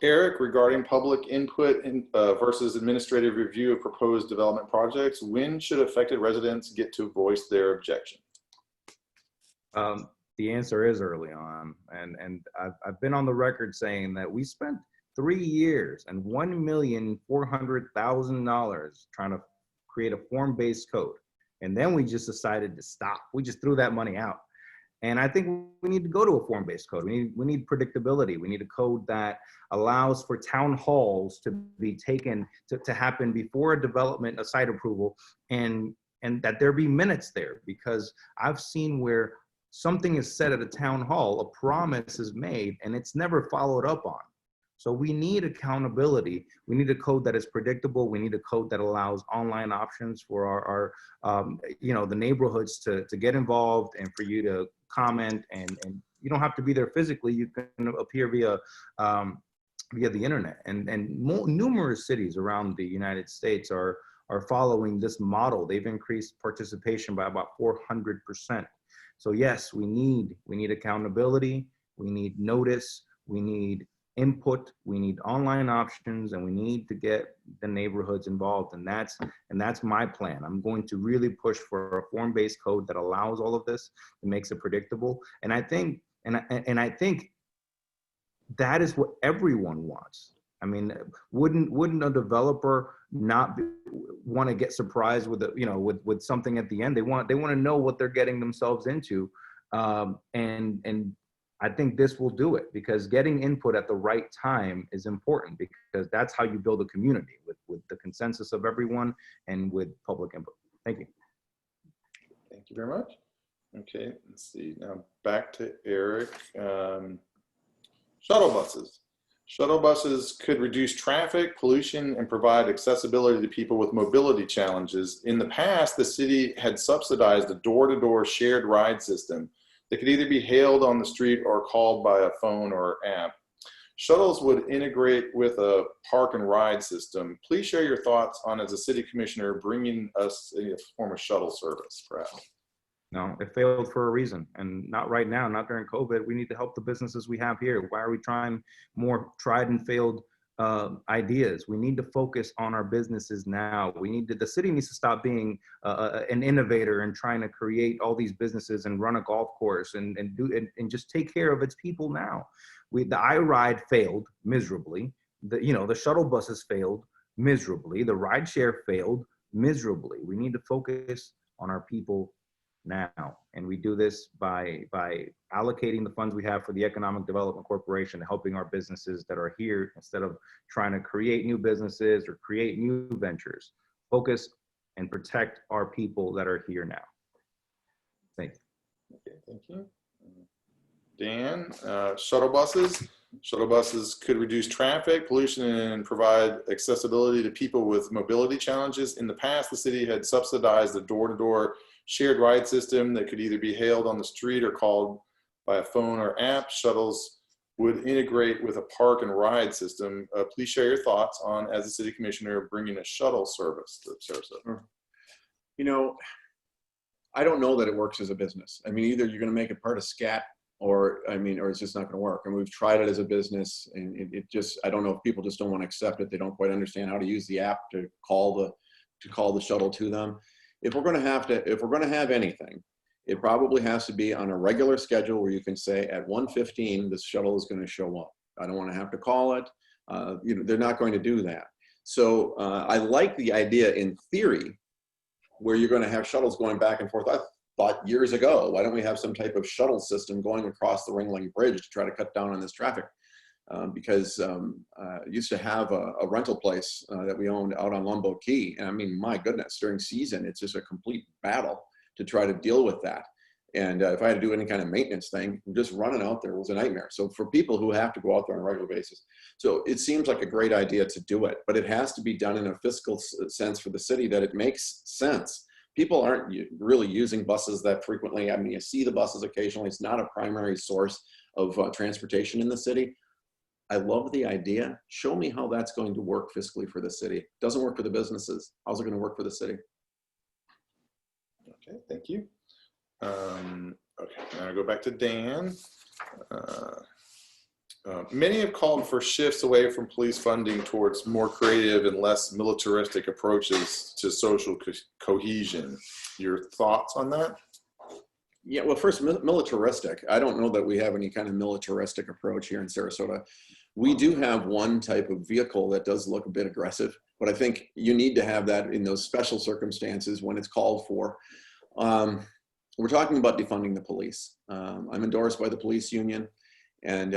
Eric, regarding public input versus administrative review of proposed development projects, when should affected residents get to voice their objection? The answer is early on. And I've been on the record saying that we spent 3 years and $1,400,000 trying to create a form-based code. And then we just decided to stop. We just threw that money out. And I think we need to go to a form-based code. We need predictability. We need a code that allows for town halls to be taken, to happen before a development, a site approval, and that there be minutes there. Because I've seen where something is said at a town hall, a promise is made, and it's never followed up on. So we need accountability. We need a code that is predictable. We need a code that allows online options for our the neighborhoods to get involved and for you to comment, and you don't have to be there physically. You can appear via the internet, and numerous cities around the United States are following this model. They've increased participation by about 400%. So yes, we need accountability. We need notice. We need input. We need online options, and we need to get the neighborhoods involved. And that's my plan. I'm going to really push for a form-based code that allows all of this and makes it predictable. And I think that is what everyone wants. I mean, wouldn't a developer not want to get surprised with with something at the end? They want to know what they're getting themselves into, and I think this will do it, because getting input at the right time is important, because that's how you build a community, with the consensus of everyone and with public input. Thank you. Thank you very much. Okay, let's see. Now back to Eric. Shuttle buses. Shuttle buses could reduce traffic, pollution, and provide accessibility to people with mobility challenges. In the past, the city had subsidized a door-to-door shared ride system that could either be hailed on the street or called by a phone or app. Shuttles would integrate with a park and ride system. Please share your thoughts on, as a city commissioner, bringing us a form of shuttle service, perhaps. No, it failed for a reason, and not right now, not during COVID. We need to help the businesses we have here. Why are we trying more tried and failed ideas? We need to focus on our businesses now. The city needs to stop being an innovator and trying to create all these businesses and run a golf course and just take care of its people now. The iRide failed miserably. The shuttle buses failed miserably. The rideshare failed miserably. We need to focus on our people now, and we do this by allocating the funds we have for the Economic Development Corporation, helping our businesses that are here, instead of trying to create new businesses or create new ventures. Focus and protect our people that are here now. Thank you. Okay, thank you. Dan, shuttle buses. Shuttle buses could reduce traffic, pollution, and provide accessibility to people with mobility challenges. In the past, the city had subsidized a door-to-door shared ride system that could either be hailed on the street or called by a phone or app. Shuttles would integrate with a park and ride system. Please share your thoughts on, as a city commissioner, bringing a shuttle service to Sarasota. I don't know that it works as a business. I mean, either you're going to make it part of SCAT, or it's just not going to work. And we've tried it as a business, and I don't know if people just don't want to accept it. They don't quite understand how to use the app to call to call the shuttle to them. If we're going to have anything, it probably has to be on a regular schedule where you can say at 1:15 this shuttle is going to show up. I don't want to have to call it. They're not going to do that. So I like the idea in theory where you're going to have shuttles going back and forth. I thought years ago, why don't we have some type of shuttle system going across the Ringling Bridge to try to cut down on this traffic? Because I used to have a rental place that we owned out on Lombo Key. And I mean, my goodness, during season, it's just a complete battle to try to deal with that. And if I had to do any kind of maintenance thing, just running out there was a nightmare. So for people who have to go out there on a regular basis. So it seems like a great idea to do it, but it has to be done in a fiscal sense for the city that it makes sense. People aren't really using buses that frequently. I mean, you see the buses occasionally. It's not a primary source of transportation in the city. I love the idea. Show me how that's going to work fiscally for the city. Doesn't work for the businesses. How's it going to work for the city? Okay, thank you. Okay, now I go back to Dan. Many have called for shifts away from police funding towards more creative and less militaristic approaches to social cohesion. Your thoughts on that? Yeah, well, first, militaristic. I don't know that we have any kind of militaristic approach here in Sarasota. We do have one type of vehicle that does look a bit aggressive, but I think you need to have that in those special circumstances when it's called for. We're talking about defunding the police. I'm endorsed by the police union, and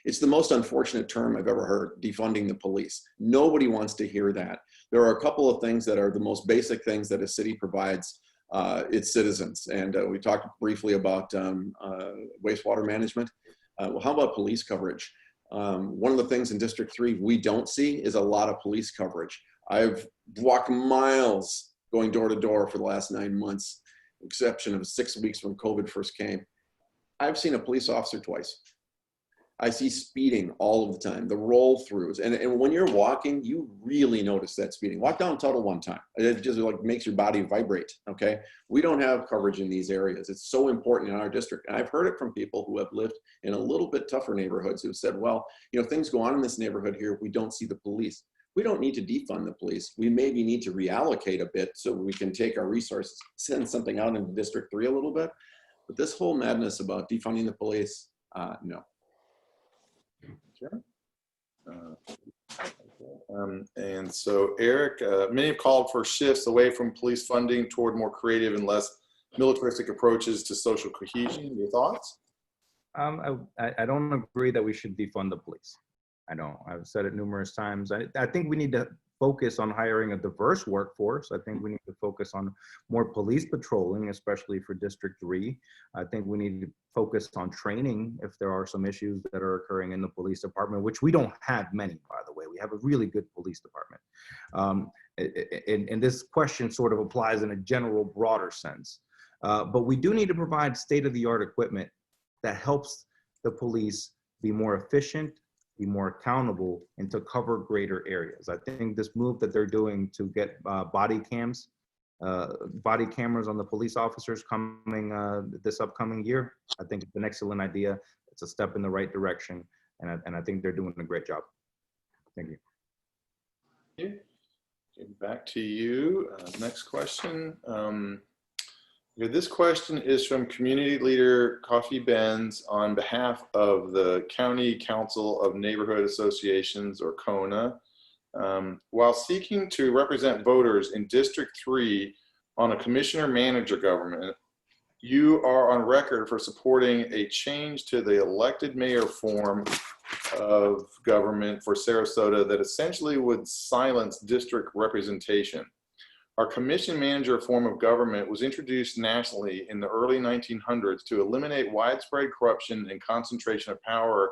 it's the most unfortunate term I've ever heard, defunding the police. Nobody wants to hear that. There are a couple of things that are the most basic things that a city provides its citizens. And we talked briefly about wastewater management. Well, how about police coverage? One of the things in District 3 we don't see is a lot of police coverage. I've walked miles going door to door for the last 9 months, exception of 6 weeks when COVID first came. I've seen a police officer twice. I see speeding all of the time, the roll throughs. And when you're walking, you really notice that speeding. Walk down Tuttle one time. It just like makes your body vibrate, okay? We don't have coverage in these areas. It's so important in our district. And I've heard it from people who have lived in a little bit tougher neighborhoods who said, well, you know, things go on in this neighborhood here. We don't see the police. We don't need to defund the police. We maybe need to reallocate a bit so we can take our resources, send something out into District 3 a little bit. But this whole madness about defunding the police, no. Sure. And so Eric, many have called for shifts away from police funding toward more creative and less militaristic approaches to social cohesion. Your thoughts? I don't agree that we should defund the police. I don't. I've said it numerous times. I think we need to focus on hiring a diverse workforce. I think we need to focus on more police patrolling, especially for District 3. I think we need to focus on training if there are some issues that are occurring in the police department, which we don't have many, by the way. We have a really good police department. And this question sort of applies in a general, broader sense. But we do need to provide state-of-the-art equipment that helps the police be more efficient, be more accountable, and to cover greater areas. I think this move that they're doing to get body cameras on the police officers coming this upcoming year, I think it's an excellent idea. It's a step in the right direction, and I think they're doing a great job. Thank you. Back to you. Next question. This question is from Community Leader Coffee Benz on behalf of the County Council of Neighborhood Associations, or CONA. While seeking to represent voters in District 3 on a commissioner-manager government, you are on record for supporting a change to the elected mayor form of government for Sarasota that essentially would silence district representation. Our commission manager form of government was introduced nationally in the early 1900s to eliminate widespread corruption and concentration of power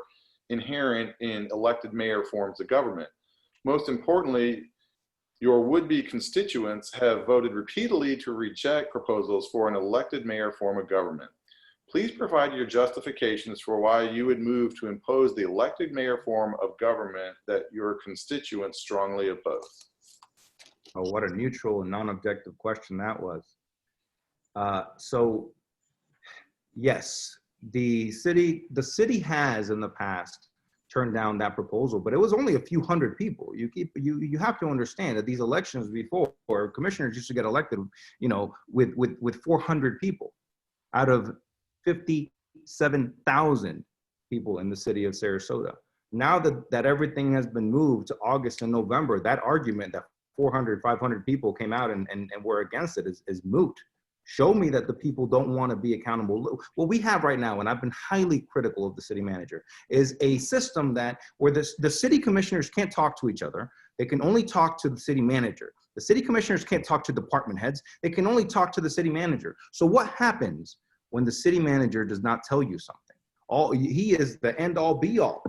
inherent in elected mayor forms of government. Most importantly, your would-be constituents have voted repeatedly to reject proposals for an elected mayor form of government. Please provide your justifications for why you would move to impose the elected mayor form of government that your constituents strongly oppose. Oh, what a neutral and non-objective question that was. So yes, the city has in the past turned down that proposal, but it was only a few hundred people. You have to understand that these elections before, commissioners used to get elected, with 400 people out of 57,000 people in the city of Sarasota. Now that everything has been moved to August and November, that argument that 400, 500 people came out and were against it is moot. Show me that the people don't want to be accountable. What we have right now, and I've been highly critical of the city manager, is a system where the city commissioners can't talk to each other. They can only talk to the city manager. The city commissioners can't talk to department heads. They can only talk to the city manager. So what happens when the city manager does not tell you something? He is the end all be all.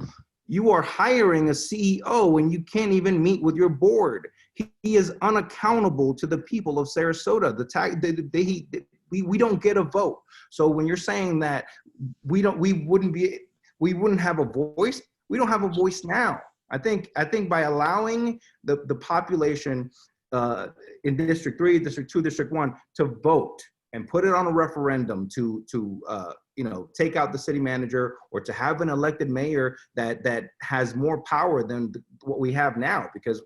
You are hiring a CEO and you can't even meet with your board. He is unaccountable to the people of Sarasota. We don't get a vote. So when you're saying that we wouldn't have a voice, we don't have a voice now. I think by allowing the population in District 3, District 2, District 1 to vote and put it on a referendum to take out the city manager, or to have an elected mayor that has more power than what we have now, because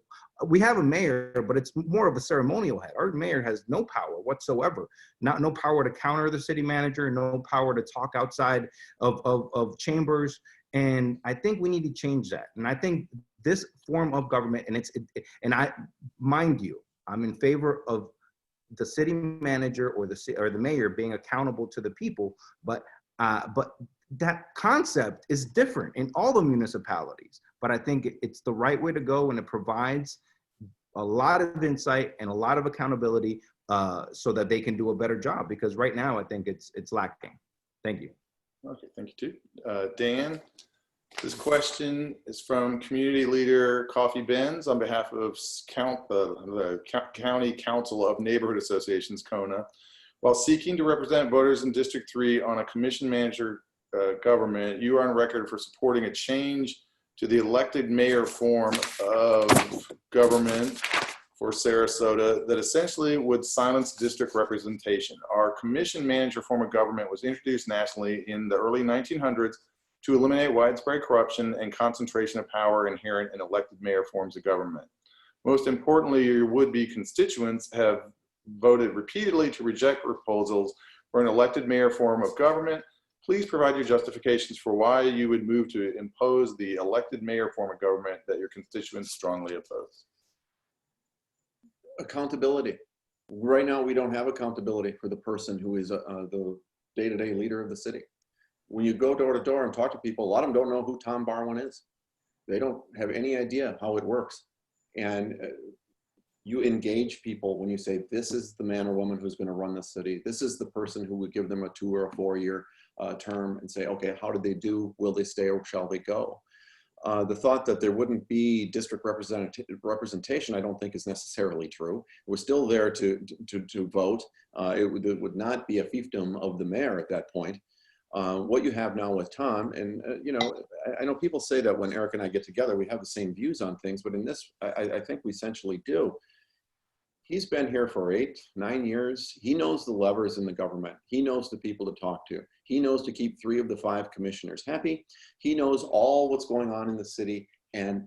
we have a mayor, but it's more of a ceremonial head. Our mayor has no power whatsoever. No power to counter the city manager, no power to talk outside of chambers. And I think we need to change that. And I think this form of government, mind you, I'm in favor of the city manager or the mayor being accountable to the people, but that concept is different in all the municipalities. But I think it's the right way to go, and it provides a lot of insight and a lot of accountability so that they can do a better job, because right now I think it's lacking. Thank you. Okay, thank you too. Dan, this question is from community leader Coffee Benz on behalf of the County Council of Neighborhood Associations, CONA. While seeking to represent voters in District 3 on a commission manager government, you are on record for supporting a change to the elected mayor form of government for Sarasota that essentially would silence district representation. Our commission manager form of government was introduced nationally in the early 1900s to eliminate widespread corruption and concentration of power inherent in elected mayor forms of government. Most importantly, your would-be constituents have voted repeatedly to reject proposals for an elected mayor form of government. Please provide your justifications for why you would move to impose the elected mayor form of government that your constituents strongly oppose. Accountability. Right now, we don't have accountability for the person who is the day-to-day leader of the city. When you go door to door and talk to people, a lot of them don't know who Tom Barwin is. They don't have any idea how it works. And you engage people when you say, this is the man or woman who's going to run the city. This is the person who would give them a 2 or a 4-year term, and say, okay, how did they do? Will they stay or shall they go? The thought that there wouldn't be district representation, I don't think is necessarily true. We're still there to vote. It would not be a fiefdom of the mayor at that point. What you have now with Tom, and I know people say that when Eric and I get together, we have the same views on things, but in this, I think we essentially do. He's been here for 8, 9 years. He knows the levers in the government. He knows the people to talk to. He knows to keep 3 of the 5 commissioners happy. He knows all what's going on in the city. And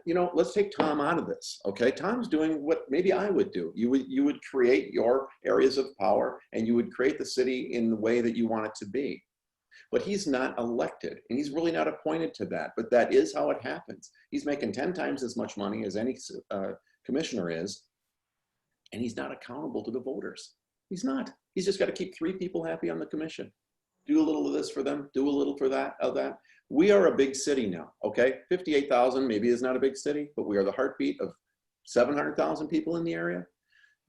let's take Tom out of this, okay? Tom's doing what maybe I would do. You would create your areas of power, and you would create the city in the way that you want it to be. But he's not elected, and he's really not appointed to that. But that is how it happens. He's making 10 times as much money as any commissioner is, and he's not accountable to the voters. He's not. He's just got to keep 3 people happy on the commission. Do a little of this for them, do a little for that, of that. We are a big city now, okay? 58,000 maybe is not a big city, but we are the heartbeat of 700,000 people in the area.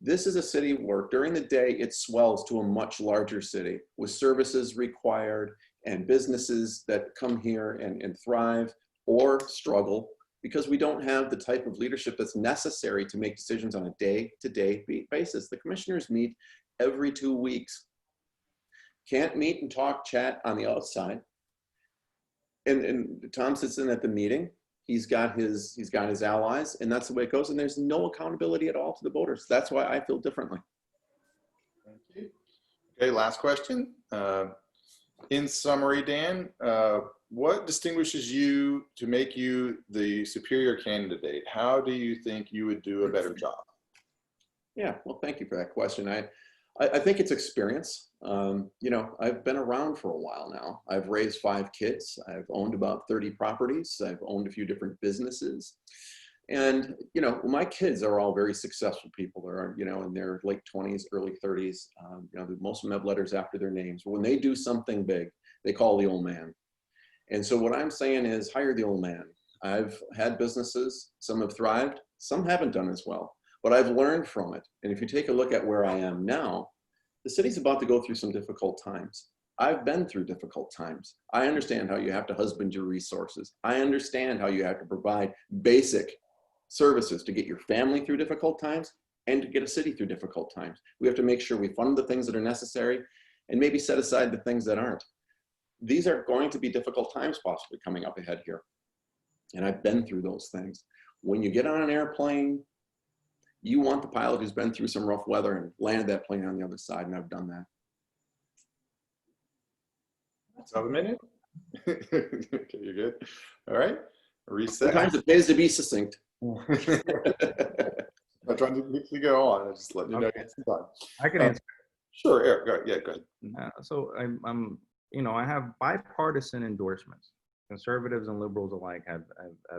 This is a city where during the day it swells to a much larger city with services required and businesses that come here and thrive or struggle, because we don't have the type of leadership that's necessary to make decisions on a day-to-day basis. The commissioners meet every 2 weeks. Can't meet and talk, chat on the outside. And Tom sits in at the meeting. He's got his allies, and that's the way it goes. And there's no accountability at all to the voters. That's why I feel differently. Thank you. Okay, last question. In summary, Dan, what distinguishes you to make you the superior candidate? How do you think you would do a better job? Yeah, well, thank you for that question. I think it's experience. You know, I've been around for a while now. I've raised 5 kids. I've owned about 30 properties. I've owned a few different businesses. And, you know, my kids are all very successful people. They're, you know, in their late 20s, early 30s. You know, most of them have letters after their names. When they do something big, they call the old man. And so what I'm saying is hire the old man. I've had businesses. Some have thrived. Some haven't done as well. But I've learned from it. And if you take a look at where I am now, the city's about to go through some difficult times. I've been through difficult times. I understand how you have to husband your resources. I understand how you have to provide basic services to get your family through difficult times and to get a city through difficult times. We have to make sure we fund the things that are necessary and maybe set aside the things that aren't. These are going to be difficult times possibly coming up ahead here. And I've been through those things. When you get on an airplane, you want the pilot who's been through some rough weather and landed that plane on the other side, and I've done that. Let's have a minute. Okay, you're good. All right, reset. Sometimes it pays to be succinct. I'm trying to go on. I just let you know. Okay. It's done. I can answer. Sure, Eric. Go ahead. Yeah, go ahead. So I'm, you know, I have bipartisan endorsements. Conservatives and liberals alike have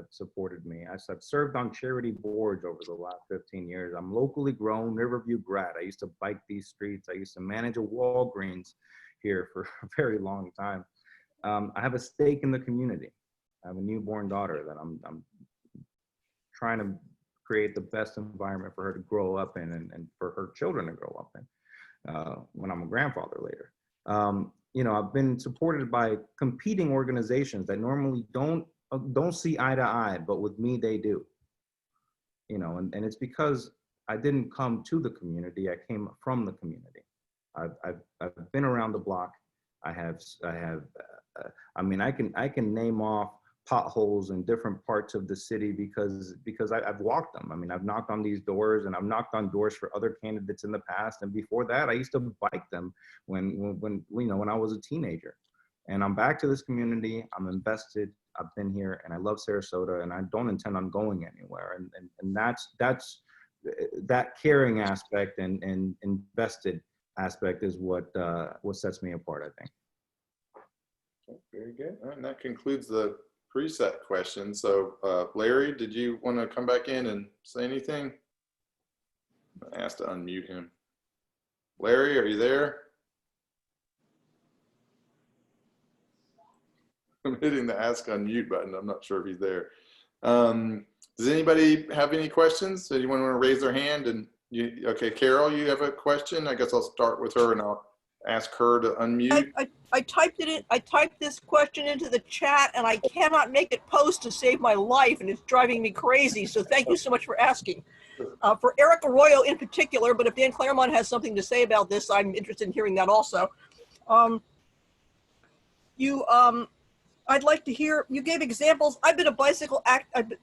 supported me. I've served on charity boards over the last 15 years. I'm locally grown, Riverview grad. I used to bike these streets. I used to manage a Walgreens here for a very long time. I have a stake in the community. I have a newborn daughter that I'm trying to create the best environment for her to grow up in and for her children to grow up in when I'm a grandfather later. You know, I've been supported by competing organizations that normally don't see eye to eye, but with me, they do. You know, and it's because I didn't come to the community, I came from the community. I've been around the block. I mean, I can name off potholes in different parts of the city because I've walked them. I mean, I've knocked on these doors and I've knocked on doors for other candidates in the past. And before that, I used to bike them when you know, when I was a teenager. And I'm back to this community. I'm invested. I've been here and I love Sarasota and I don't intend on going anywhere. And that's that caring aspect and invested aspect is what sets me apart, I think. Okay, very good. All right, and that concludes the preset question. So Larry, did you want to come back in and say anything? I asked to unmute him. Larry, are you there? I'm hitting the ask unmute button. I'm not sure if he's there. Does anybody have any questions? Does anyone want to raise their hand? And okay, Carol, you have a question? I guess I'll start with her and I'll ask her to unmute. I typed it in. I typed this question into the chat and I cannot make it post to save my life and it's driving me crazy. So thank you so much for asking. For Erik Arroyo in particular, but if Dan Clermont has something to say about this, I'm interested in hearing that also. I'd like to hear, you gave examples. I've been a bicycle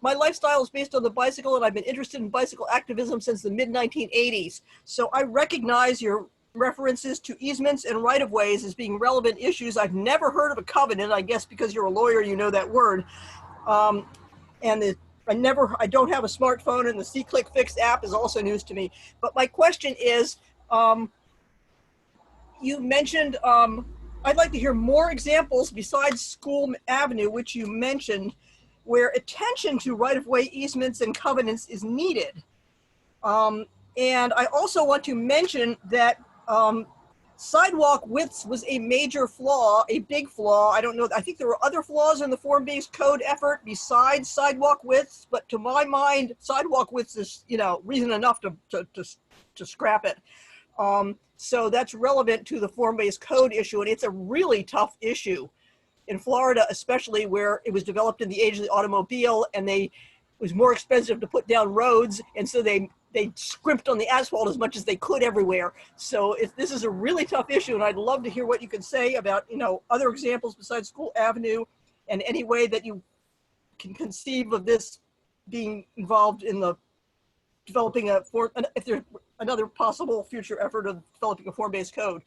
my lifestyle is based on the bicycle and I've been interested in bicycle activism since the mid-1980s. So I recognize your references to easements and right-of-ways as being relevant issues. I've never heard of a covenant, I guess because you're a lawyer, you know that word. I don't have a smartphone and the See-Click Fix app is also news to me. But my question is, you mentioned, I'd like to hear more examples besides School Avenue, which you mentioned, where attention to right-of-way easements and covenants is needed. And I also want to mention that sidewalk widths was a major flaw, a big flaw. I don't know, I think there were other flaws in the form-based code effort besides sidewalk widths, but to my mind, sidewalk widths is, you know, reason enough to scrap it. So that's relevant to the form-based code issue, and it's a really tough issue in Florida, especially where it was developed in the age of the automobile, and it was more expensive to put down roads, and so they scrimped on the asphalt as much as they could everywhere. So this is a really tough issue, and I'd love to hear what you could say about, you know, other examples besides School Avenue, and any way that you can conceive of this being involved in the developing if there's another possible future effort of developing a form-based code.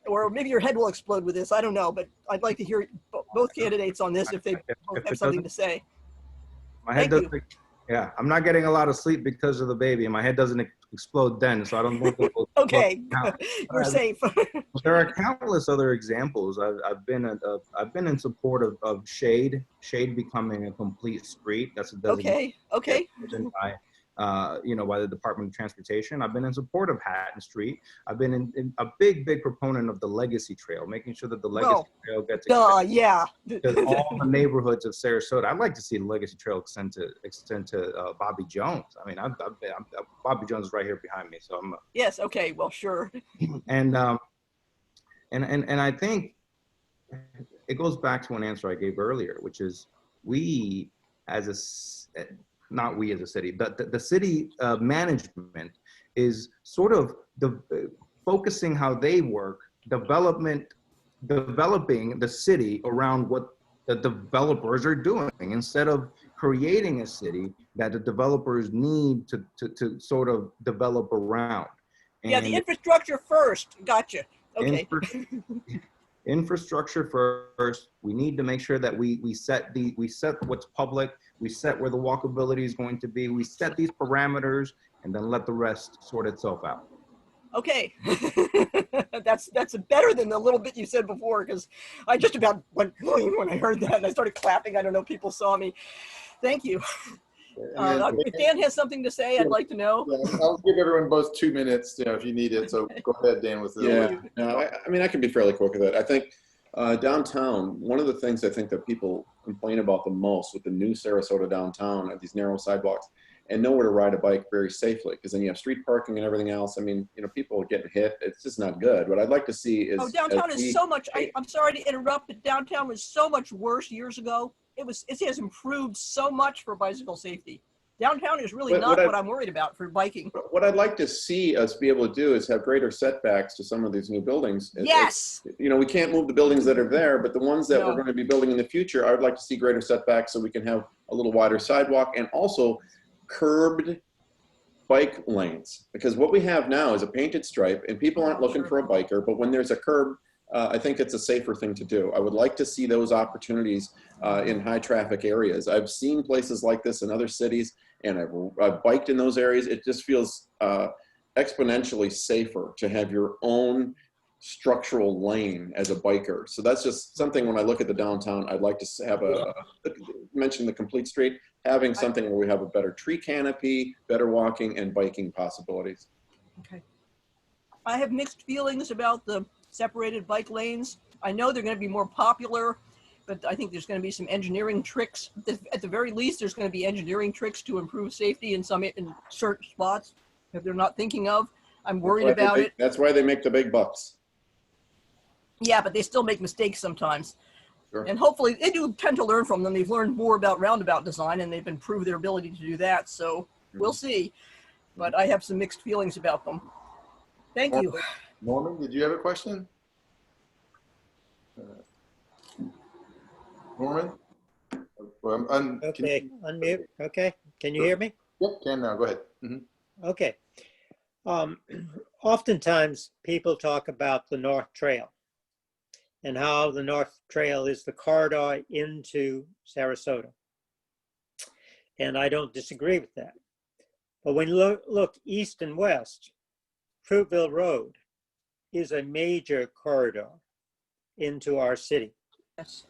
Or maybe your head will explode with this, I don't know, but I'd like to hear both candidates on this if they If both it have something doesn't- to say. My head Thank doesn't. Yeah, I'm not getting a lot of sleep because of the baby, and my head doesn't explode then, so I don't know. If it will Okay, now. you're safe. There are countless other examples. I've been in support of shade becoming a complete street. That's a designation Okay. given by by the Department of Transportation. I've been in support of Hatton Street. I've been in a big proponent of the Legacy Trail, making sure that the Legacy Well, Trail gets Yeah. to all the neighborhoods of Sarasota. I'd like to see the Legacy Trail extend to Bobby Jones. I mean, Bobby Jones is right here behind me, so I'm. Yes. Okay. Well, sure. And I think it goes back to an answer I gave earlier, which is we not we as a city, the city management is sort of focusing how they work, developing the city around what the developers are doing instead of creating a city that the developers need to sort of develop around. Yeah, the infrastructure first. Gotcha. Okay. Infrastructure first. We need to make sure that we set what's public, we set where the walkability is going to be, we set these parameters, and then let the rest sort itself out. Okay. That's better than the little bit you said before, because I just about went when I heard that and I started clapping. I don't know if people saw me. Thank you. If Dan has something to say, I'd like to know. Yeah, I'll give everyone both 2 minutes, if you need it. So go ahead, Dan, with the. Yeah, no, I mean, I can be fairly quick with it. I think downtown, one of the things I think that people complain about the most with the new Sarasota downtown are these narrow sidewalks and nowhere to ride a bike very safely, because then you have street parking and everything else. I mean, people are getting hit. It's just not good. What I'd like to see is. Downtown is so much. I'm sorry to interrupt, but downtown was so much worse years ago. It has improved so much for bicycle safety. Downtown is really not what I'm worried about for biking. What I'd like to see us be able to do is have greater setbacks to some of these new buildings. Yes. We can't move the buildings that are there, but the ones that we're going to be building in the future, I would like to see greater setbacks so we can have a little wider sidewalk and also curbed bike lanes. Because what we have now is a painted stripe and people aren't looking for a biker, but when there's a curb, I think it's a safer thing to do. I would like to see those opportunities in high traffic areas. I've seen places like this in other cities, and I've biked in those areas. It just feels exponentially safer to have your own structural lane as a biker. So that's just something when I look at the downtown, I'd like to have mention the complete street, having something where we have a better tree canopy, better walking and biking possibilities. Okay. I have mixed feelings about the separated bike lanes. I know they're going to be more popular, but I think there's going to be some engineering tricks. At the very least, there's going to be engineering tricks to improve safety in certain spots that they're not thinking of. I'm worried about it. That's why they make the big bucks. Yeah, but they still make mistakes sometimes. Sure. And hopefully they do tend to learn from them. They've learned more about roundabout design and they've improved their ability to do that. So we'll see. But I have some mixed feelings about them. Thank you. Norman, did you have a question? Norman? Okay, unmute. Okay, can you hear me? Yep, can now. Go ahead. Okay. Oftentimes people talk about the North Trail and how the North Trail is the corridor into Sarasota. And I don't disagree with that. But when you look east and west, Fruitville Road is a major corridor into our city. Yes.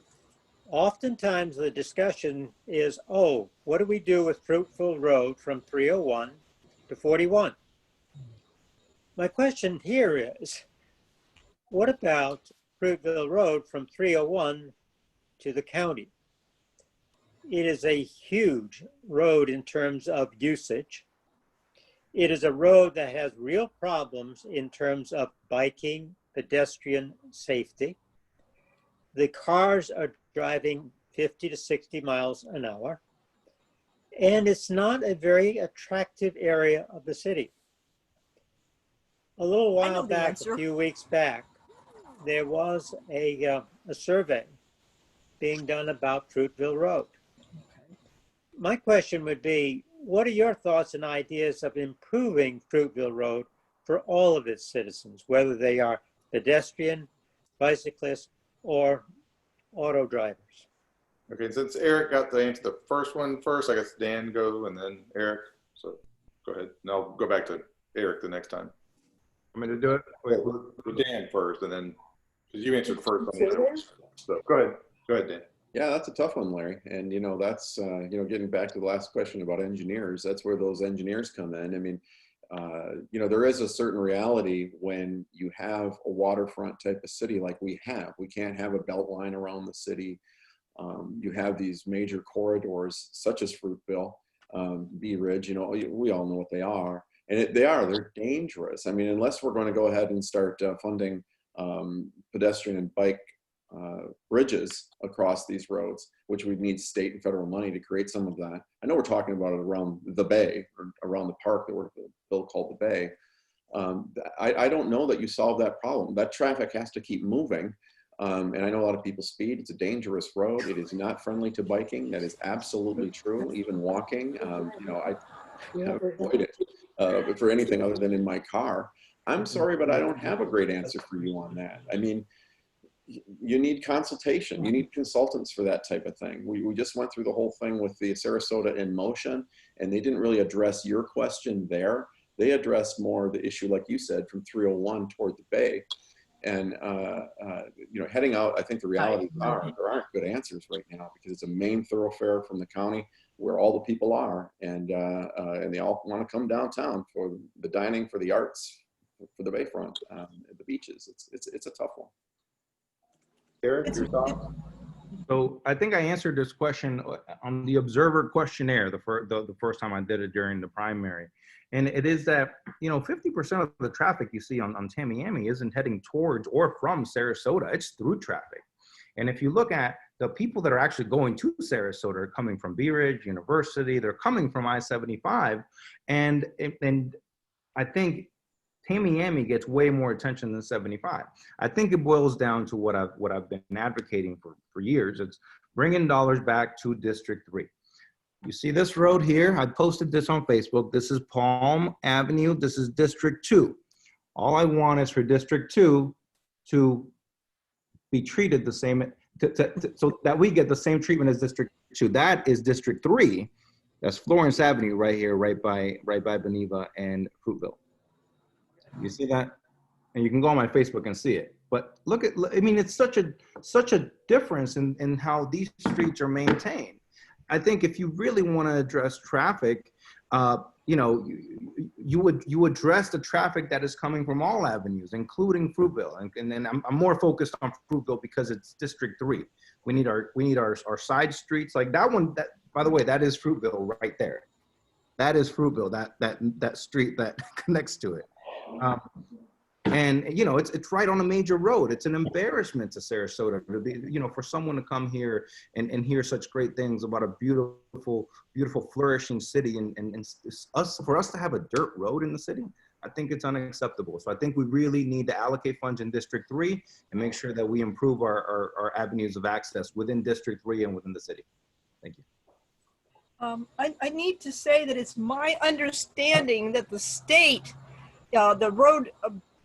Oftentimes the discussion is, oh, what do we do with Fruitville Road from 301 to 41? My question here is, what about Fruitville Road from 301 to the county? It is a huge road in terms of usage. It is a road that has real problems in terms of biking, pedestrian safety. The cars are driving 50 to 60 miles an hour. And it's not a very attractive area of the city. A little while back, a few weeks back, there was a survey being done about Fruitville Road. My question would be, what are your thoughts and ideas of improving Fruitville Road for all of its citizens, whether they are pedestrian, bicyclist, or auto drivers. Okay, since Eric got to answer the first one first, I guess Dan go and then Eric. So go ahead. And I'll go back to Eric the next time. I'm going to do it. Wait, we'll do Dan first and then, because you answered the first one. So go ahead. Go ahead, Dan. Yeah, that's a tough one, Larry. And, you know, that's, you know, getting back to the last question about engineers, that's where those engineers come in. I mean, you know, there is a certain reality when you have a waterfront type of city like we have. We can't have a belt line around the city. You have these major corridors such as Fruitville, Bee Ridge, you know, we all know what they are. And they're dangerous. I mean, unless we're going to go ahead and start funding pedestrian and bike bridges across these roads, which we need state and federal money to create some of that. I know we're talking about it around the bay or around the park that we're built called the Bay. I don't know that you solve that problem. That traffic has to keep moving. And I know a lot of people speed. It's a dangerous road. It is not friendly to biking. That is absolutely true. Even walking, you know, I avoid it for anything other than in my car. I'm sorry, but I don't have a great answer for you on that. I mean, you need consultation. You need consultants for that type of thing. We just went through the whole thing with the Sarasota in motion, and they didn't really address your question there. They addressed more the issue, like you said, from 301 toward the Bay. And, you know, heading out, I think the reality are there aren't good answers right now because it's a main thoroughfare from the county where all the people are. And they all want to come downtown for the dining, for the arts, for the bayfront, the beaches. It's a tough one. Eric, your thoughts? So I think I answered this question on the observer questionnaire the first time I did it during the primary. And it is that, you know, 50% of the traffic you see on Tamiami isn't heading towards or from Sarasota. It's through traffic. And if you look at the people that are actually going to Sarasota are coming from Bee Ridge University, they're coming from I-75. And I think Tamiami gets way more attention than 75. I think it boils down to what I've been advocating for years. It's bringing dollars back to District 3. You see this road here? I posted this on Facebook. This is Palm Avenue. This is District 2. All I want is for District 2 to be treated the same, so that we get the same treatment as District 2. That is District 3. That's Florence Avenue right here, right by Beneva and Fruitville. You see that? And you can go on my Facebook and see it. But look at, I mean, it's such a difference in how these streets are maintained. I think if you really want to address traffic, you know, you address the traffic that is coming from all avenues, including Fruitville. And then I'm more focused on Fruitville because it's District 3. We need our side streets like that one. That, by the way, that is Fruitville right there. That is Fruitville. That street that connects to it. And you know, it's right on a major road. It's an embarrassment to Sarasota to be, you know, for someone to come here and hear such great things about a beautiful, flourishing city, and for us to have a dirt road in the city. I think it's unacceptable. So I think we really need to allocate funds in District 3 and make sure that we improve our avenues of access within District 3 and within the city. Thank you. I need to say that it's my understanding that the state, the road,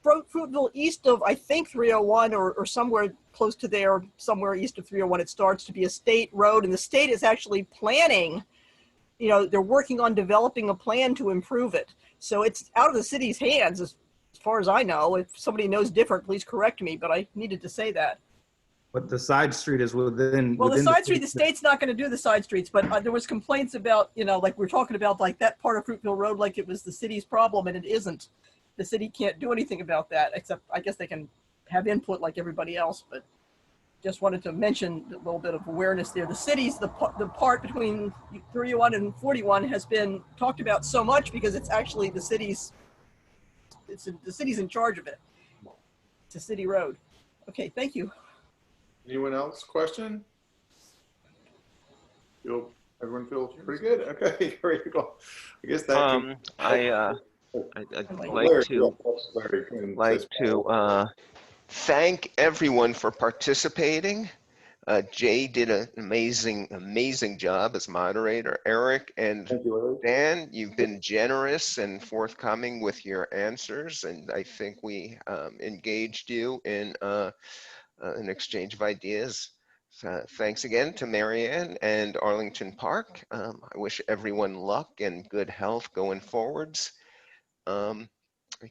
Fruitville east of, I think, 301 or somewhere close to there, somewhere east of 301, it starts to be a state road, and the state is actually planning, you know, they're working on developing a plan to improve it. So it's out of the city's hands as far as I know. If somebody knows different, please correct me, but I needed to say that. But the side street is within. Well, the side street, the state's not going to do the side streets, but there was complaints about, you know, like we're talking about, like that part of Fruitville Road, like it was the city's problem, and it isn't. The city can't do anything about that, except I guess they can have input like everybody else, but just wanted to mention a little bit of awareness there. The city's, the part between 301 and 41 has been talked about so much because it's actually the city's, the city's in charge of it. It's a city road. Okay, thank you. Anyone else question? Everyone feels pretty good? Okay, very cool. I guess that I'd like to thank everyone for participating. Jay did an amazing job as moderator. Eric and Dan, you've been generous and forthcoming with your answers, and I think we engaged you in an exchange of ideas. So thanks again to Marianne and Arlington Park. I wish everyone luck and good health going forwards. I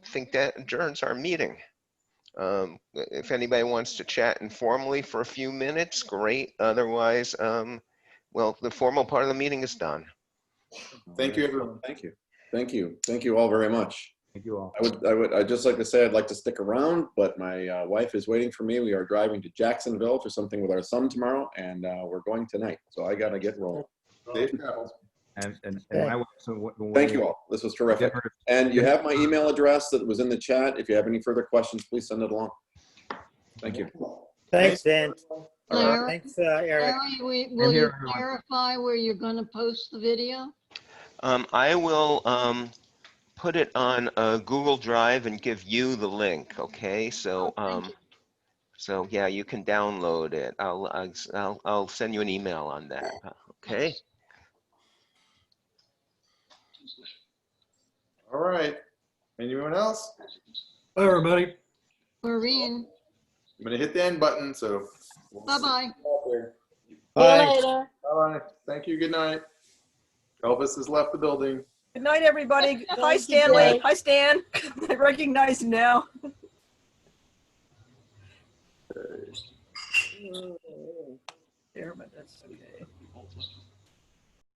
think that adjourns our meeting. If anybody wants to chat informally for a few minutes, great. Otherwise, well, the formal part of the meeting is done. Thank you, everyone. Thank you. Thank you. Thank you all very much. Thank you all. I'd just like to say I'd like to stick around, but my wife is waiting for me. We are driving to Jacksonville for something with our son tomorrow, and we're going tonight. So I got to get rolling. Safe travels. And my wife, so Thank you all. This was terrific. And you have my email address that was in the chat. If you have any further questions, please send it along. Thank you. Thanks, Dan. Larry, Thanks, Eric. will you everyone. clarify where you're going to post the video? I will put it on a Google Drive and give you the link. Okay, so so yeah, you can download it. I'll send you an email on that. Okay. All right. Anyone else? Bye, everybody. Maureen, I'm going to hit the end button. So bye-bye. Bye. Bye-bye. Thank you. Good night. Elvis has left the building. Good night, everybody. Hi, Stanley. Hi, Stan. I recognize him now. There, but that's okay.